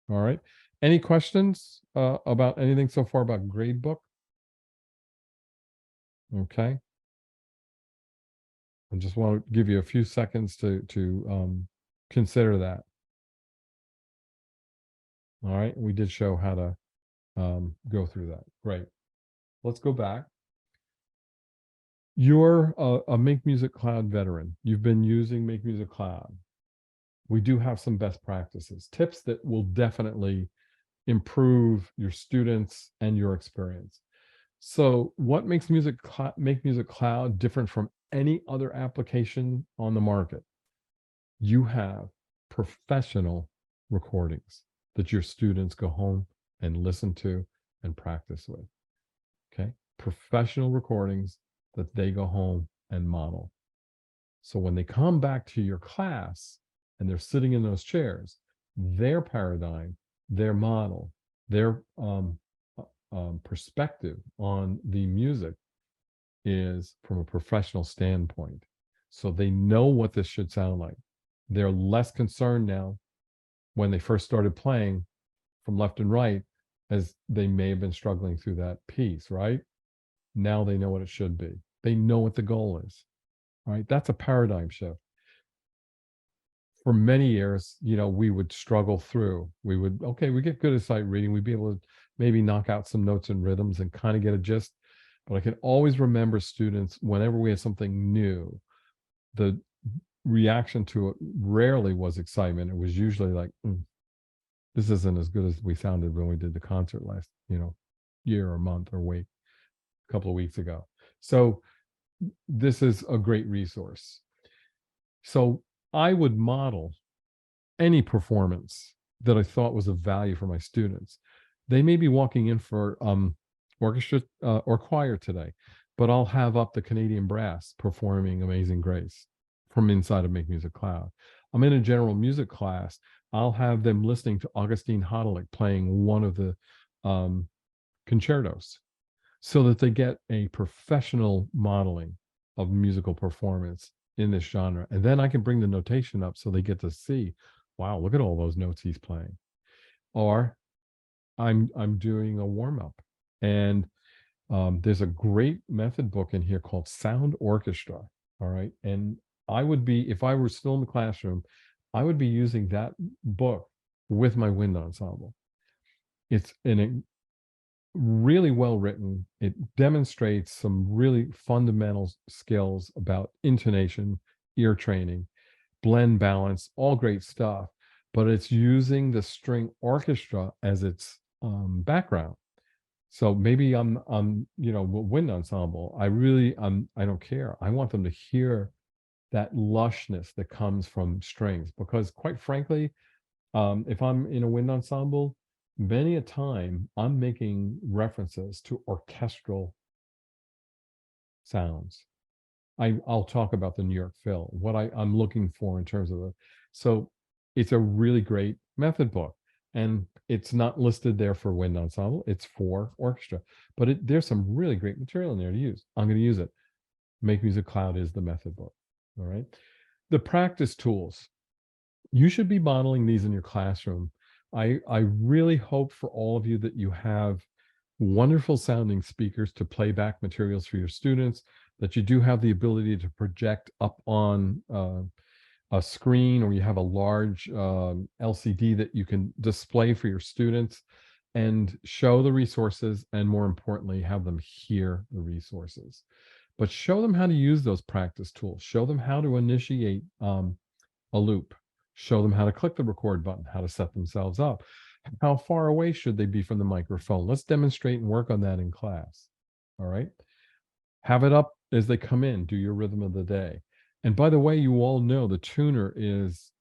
[SPEAKER 1] All right, any questions about anything so far about gradebook? Okay, I just want to give you a few seconds to consider that. All right, we did show how to go through that. Great. Let's go back. You're a MakeMusic Cloud veteran. You've been using MakeMusic Cloud. We do have some best practices, tips that will definitely improve your students and your experience. So what makes MakeMusic Cloud different from any other application on the market? You have professional recordings that your students go home and listen to and practice with. Okay, professional recordings that they go home and model. So when they come back to your class and they're sitting in those chairs, their paradigm, their model, their perspective on the music is from a professional standpoint. So they know what this should sound like. They're less concerned now when they first started playing from left and right, as they may have been struggling through that piece, right? Now they know what it should be. They know what the goal is, right? That's a paradigm shift. For many years, we would struggle through. We get good at sight reading. We'd be able to maybe knock out some notes and rhythms and kind of get a gist. But I can always remember students, whenever we had something new, the reaction to it rarely was excitement. It was usually like, This isn't as good as we sounded when we did the concert last, year or month or week, a couple of weeks ago. So this is a great resource. So I would model any performance that I thought was of value for my students. They may be walking in for orchestra or choir today, but I'll have up the Canadian Brass performing Amazing Grace from inside of Make Music Cloud. I'm in a general music class. I'll have them listening to Augustine Hodelick playing one of the um, concertos so that they get a professional modeling of musical performance in this genre. And then I can bring the notation up so they get to see, wow, look at all those notes he's playing. Or I'm doing a warm up, and there's a great method book in here called Sound Orchestra. All right, and I would be, if I were still in the classroom, I would be using that book with my wind ensemble. It's an really well written. It demonstrates some really fundamental skills about intonation, ear training, blend balance, all great stuff. But it's using the string orchestra as its background. So maybe I'm wind ensemble. I don't care. I want them to hear that lushness that comes from strings, because quite frankly, if I'm in a wind ensemble, many a time I'm making references to orchestral sounds. I'll talk about the New York Phil, what I'm looking for in terms of so it's a really great method book. And it's not listed there for wind ensemble, it's for orchestra. But there's some really great material in there to use. I'm going to use it. Make Music Cloud is the method book. All right. The practice tools. You should be modeling these in your classroom. I really hope for all of you that you have wonderful sounding speakers to play back materials for your students, that you do have the ability to project up on a screen, or you have a large LCD that you can display for your students and show the resources, and more importantly, have them hear the resources. But show them how to use those practice tools. Show them how to initiate a loop. Show them how to click the record button, how to set themselves up. How far away should they be from the microphone? Let's demonstrate and work on that in class. All right. Have it up as they come in. Do your rhythm of the day. And by the way, you all know the tuner is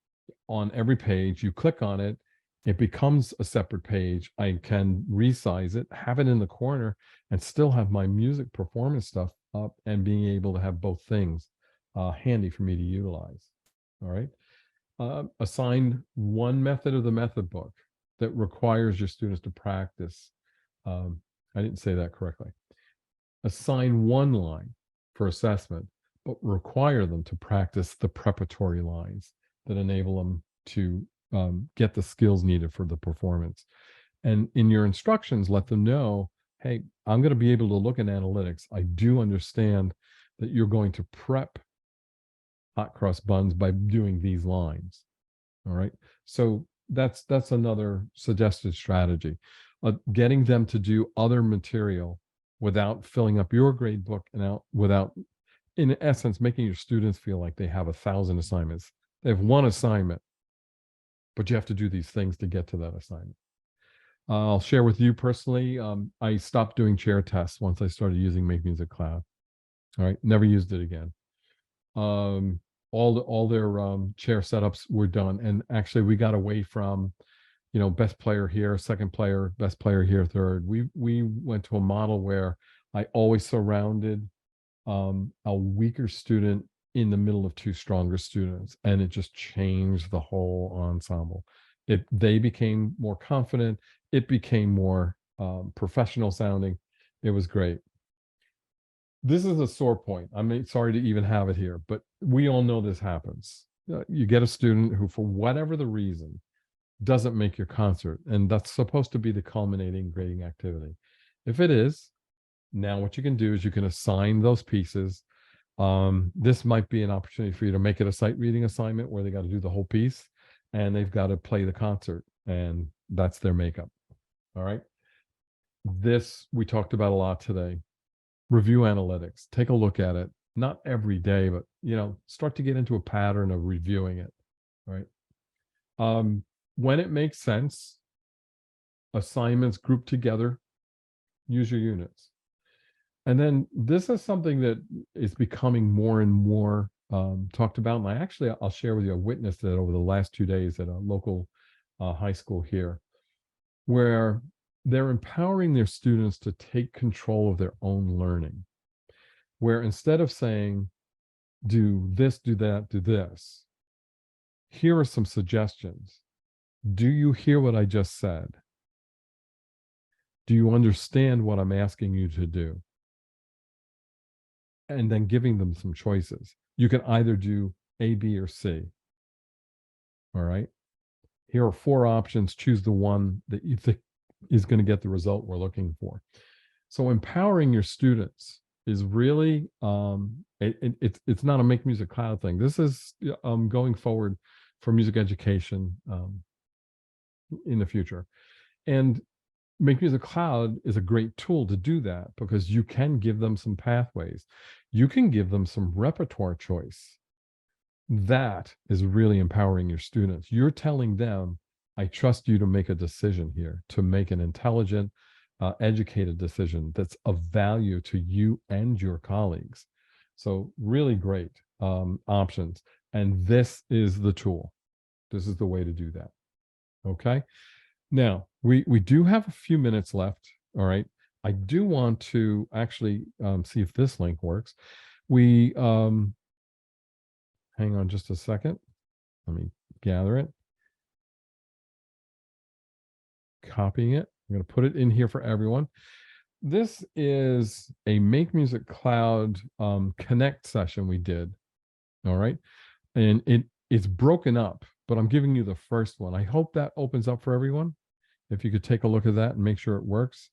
[SPEAKER 1] on every page. You click on it, it becomes a separate page. I can resize it, have it in the corner, and still have my music performance stuff up, and being able to have both things handy for me to utilize. All right. Assign one method of the method book that requires your students to practice. I didn't say that correctly. Assign one line for assessment, but require them to practice the preparatory lines that enable them to get the skills needed for the performance. And in your instructions, let them know, hey, I'm going to be able to look at analytics. I do understand that you're going to prep hot cross buns by doing these lines. All right. So that's another suggested strategy. Getting them to do other material without filling up your grade book, and without, in essence, making your students feel like they have 1,000 assignments. They have one assignment, but you have to do these things to get to that assignment. I'll share with you personally, I stopped doing chair tests once I started using Make Music Cloud. All right, never used it again. All their chair setups were done, and actually we got away from, best player here, second player, best player here, third. We went to a model where I always surrounded a weaker student in the middle of two stronger students, and it just changed the whole ensemble. They became more confident. It became more professional sounding. It was great. This is a sore point. I'm sorry to even have it here, but we all know this happens. You get a student who, for whatever the reason, doesn't make your concert, and that's supposed to be the culminating grading activity. If it is, now what you can do is you can assign those pieces. This might be an opportunity for you to make it a sight reading assignment where they got to do the whole piece and they've got to play the concert, and that's their makeup. All right. This we talked about a lot today. Review analytics. Take a look at it. Not every day, but start to get into a pattern of reviewing it. Right. When it makes sense, assignments grouped together. Use your units. And then this is something that is becoming more and more talked about. And I'll share with you, I witnessed it over the last 2 days at a local high school here, where they're empowering their students to take control of their own learning. Where instead of saying, do this, do that, do this, here are some suggestions. Do you hear what I just said? Do you understand what I'm asking you to do? And then giving them some choices. You can either do A, B, or C. All right. Here are 4 options. Choose the one that you think is going to get the result we're looking for. So empowering your students is really it's not a Make Music Cloud thing. This is going forward for music education in the future. And Make Music Cloud is a great tool to do that because you can give them some pathways. You can give them some repertoire choice. That is really empowering your students. You're telling them, I trust you to make a decision here, to make an intelligent, educated decision that's of value to you and your colleagues. So really great options. And this is the tool. This is the way to do that. Okay. Now, we do have a few minutes left. All right. I do want to actually see if this link works. We hang on just a second. Let me gather it. Copying it. I'm going to put it in here for everyone. This is a Make Music Cloud Connect session we did. All right. And it's broken up, but I'm giving you the first one. I hope that opens up for everyone. If you could take a look at that and make sure it works.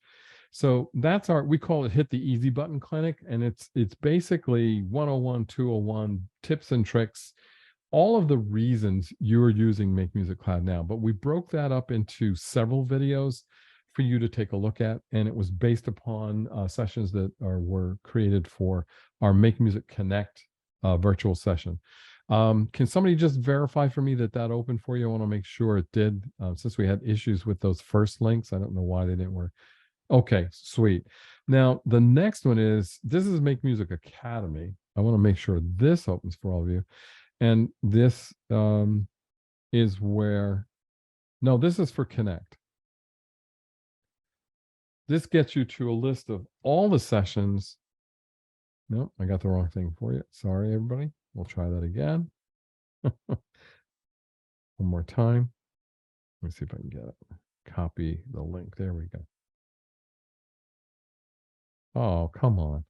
[SPEAKER 1] So that's we call it Hit the Easy Button Clinic. And it's basically 101, 201 tips and tricks, all of the reasons you're using Make Music Cloud now. But we broke that up into several videos for you to take a look at. And it was based upon sessions that were created for our Make Music Connect virtual session. Can somebody just verify for me that opened for you? I want to make sure it did. Since we had issues with those first links, I don't know why they didn't work. Okay, sweet. Now, the next one this is Make Music Academy. I want to make sure this opens for all of you. And this is where, no, this is for Connect. This gets you to a list of all the sessions. No, I got the wrong thing for you. Sorry, everybody. We'll try that again. One more time. Let me see if I can get it. Copy the link. There we go. Oh, come on.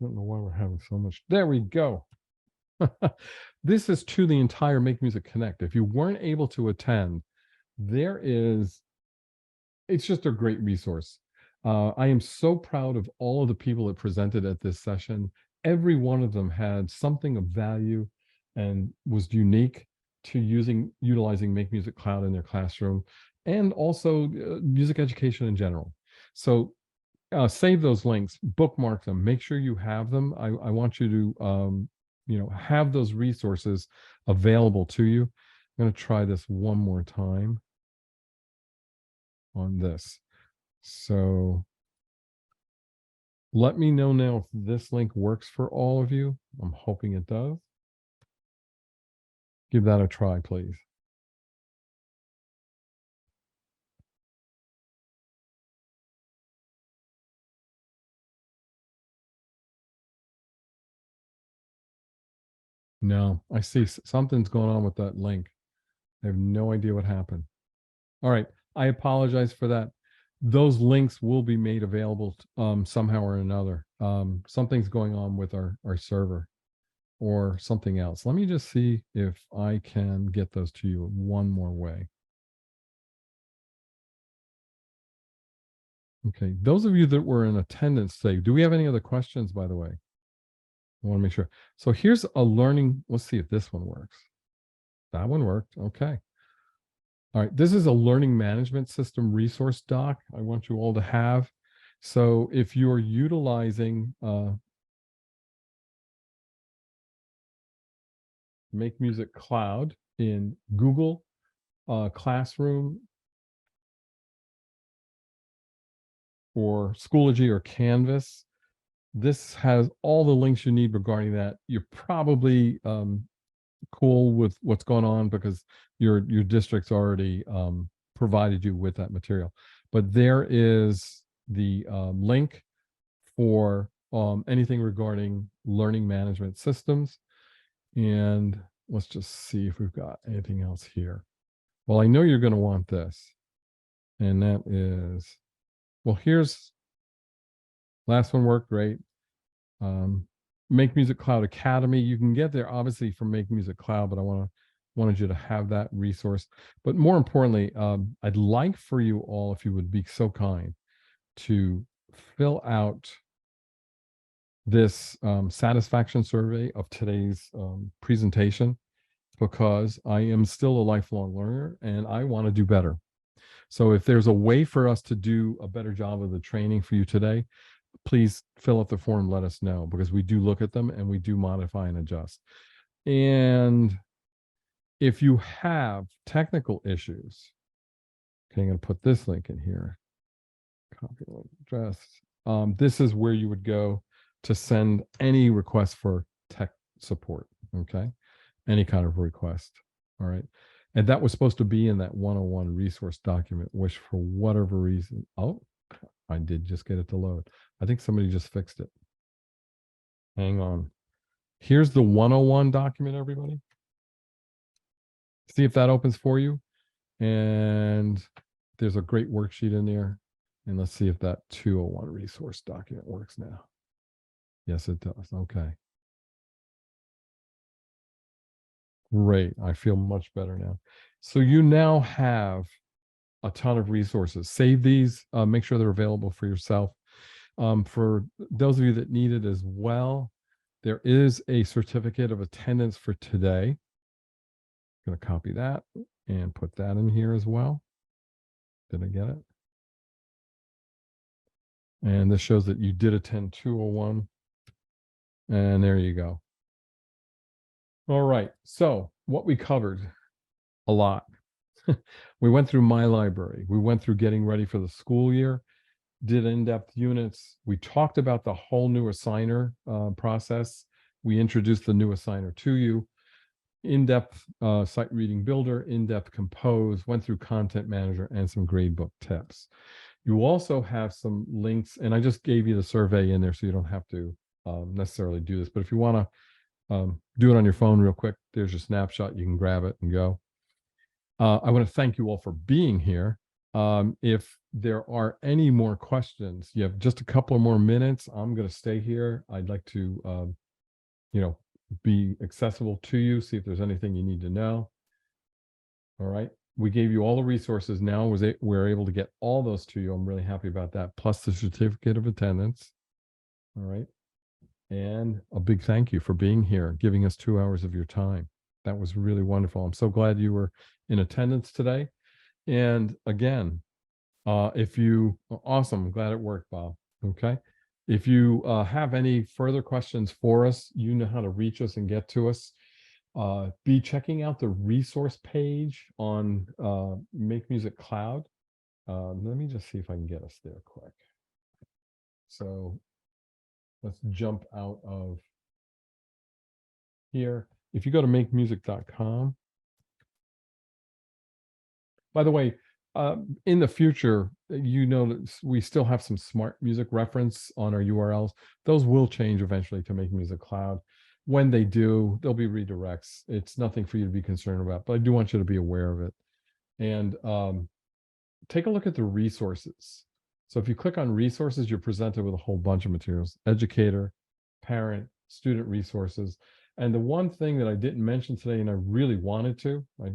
[SPEAKER 1] I don't know why we're having so much. There we go. This is to the entire Make Music Connect. If you weren't able to attend, it's just a great resource. I am so proud of all of the people that presented at this session. Every one of them had something of value and was unique to utilizing Make Music Cloud in their classroom, and also music education in general. So save those links, bookmark them, make sure you have them. I want you to have those resources available to you. I'm going to try this one more time on this. So let me know now if this link works for all of you. I'm hoping it does. Give that a try, please. No, I see something's going on with that link. I have no idea what happened. All right. I apologize for that. Those links will be made available somehow or another. Something's going on with our server or something else. Let me just see if I can get those to you one more way. Okay. Those of you that were in attendance today, do we have any other questions, by the way? I want to make sure. So here's a learning. Let's see if this one works. That one worked. Okay. All right, this is a learning management system resource doc I want you all to have. So if you're utilizing Make Music Cloud in Google Classroom or Schoology or Canvas. This has all the links you need regarding that. You're probably cool with what's going on because your district's already provided you with that material. But there is the link for anything regarding learning management systems. And let's just see if we've got anything else here. Well, I know you're going to want this. And that is, well, here's, last one worked great. Make Music Cloud Academy. You can get there obviously from Make Music Cloud, but wanted you to have that resource. But more importantly, I'd like for you all, if you would be so kind, to fill out this satisfaction survey of today's presentation, because I am still a lifelong learner and I want to do better. So if there's a way for us to do a better job of the training for you today, please fill out the form, let us know, because we do look at them and we do modify and adjust. And if you have technical issues, okay, I'm going to put this link in here. Copy link address. This is where you would go to send any request for tech support, okay? Any kind of request, all right? And that was supposed to be in that 101 resource document, which for whatever reason, oh, I did just get it to load. I think somebody just fixed it. Hang on. Here's the 101 document, everybody. See if that opens for you. And there's a great worksheet in there. And let's see if that 201 resource document works now. Yes, it does. Okay. Great. I feel much better now. So you now have a ton of resources. Save these. Make sure they're available for yourself. For those of you that need it as well, there is a certificate of attendance for today. I'm going to copy that and put that in here as well. Did I get it? And this shows that you did attend 201. And there you go. All right. So what we covered, a lot. We went through my library. We went through getting ready for the school year, did in-depth units. We talked about the whole new assigner process. We introduced the new assigner to you. In-depth site reading builder, in-depth compose, went through content manager and some gradebook tips. You also have some links, and I just gave you the survey in there so you don't have to necessarily do this. But if you want to do it on your phone real quick, there's your snapshot. You can grab it and go. I want to thank you all for being here. If there are any more questions, you have just a couple of more minutes. I'm going to stay here. I'd like to, be accessible to you, see if there's anything you need to know. All right. We gave you all the resources. Now we're able to get all those to you. I'm really happy about that, plus the certificate of attendance. All right. And a big thank you for being here, giving us 2 hours of your time. That was really wonderful. I'm so glad you were in attendance today. And again, awesome. I'm glad it worked, Bob. Okay. If you have any further questions for us, you know how to reach us and get to us. Be checking out the resource page on Make Music Cloud. Let me just see if I can get us there quick. So let's jump out of here. If you go to makemusic.com, by the way, in the future, you know that we still have some smart music reference on our URLs. Those will change eventually to Make Music Cloud. When they do, there'll be redirects. It's nothing for you to be concerned about, but I do want you to be aware of it. And take a look at the resources. So if you click on resources, you're presented with a whole bunch of materials: educator, parent, student resources. And the one thing that I didn't mention today, and I really wanted to, but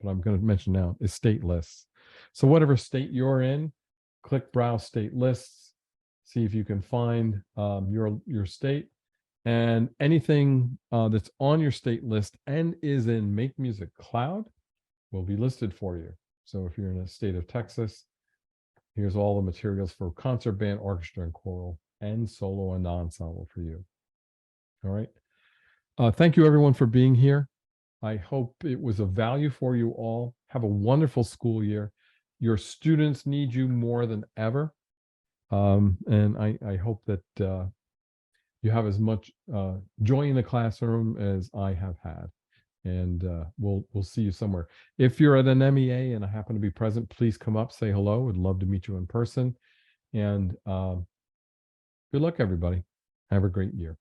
[SPEAKER 1] I'm going to mention now, is state lists. So whatever state you're in, click Browse State Lists, see if you can find your state, and anything that's on your state list and is in Make Music Cloud will be listed for you. So if you're in the state of Texas, here's all the materials for concert, band, orchestra, and choral, and solo and ensemble for you. All right. Thank you, everyone, for being here. I hope it was of value for you all. Have a wonderful school year. Your students need you more than ever. And I hope that you have as much joy in the classroom as I have had. And we'll see you somewhere. If you're at an MEA and I happen to be present, please come up, say hello. Would love to meet you in person. And good luck, everybody. Have a great year.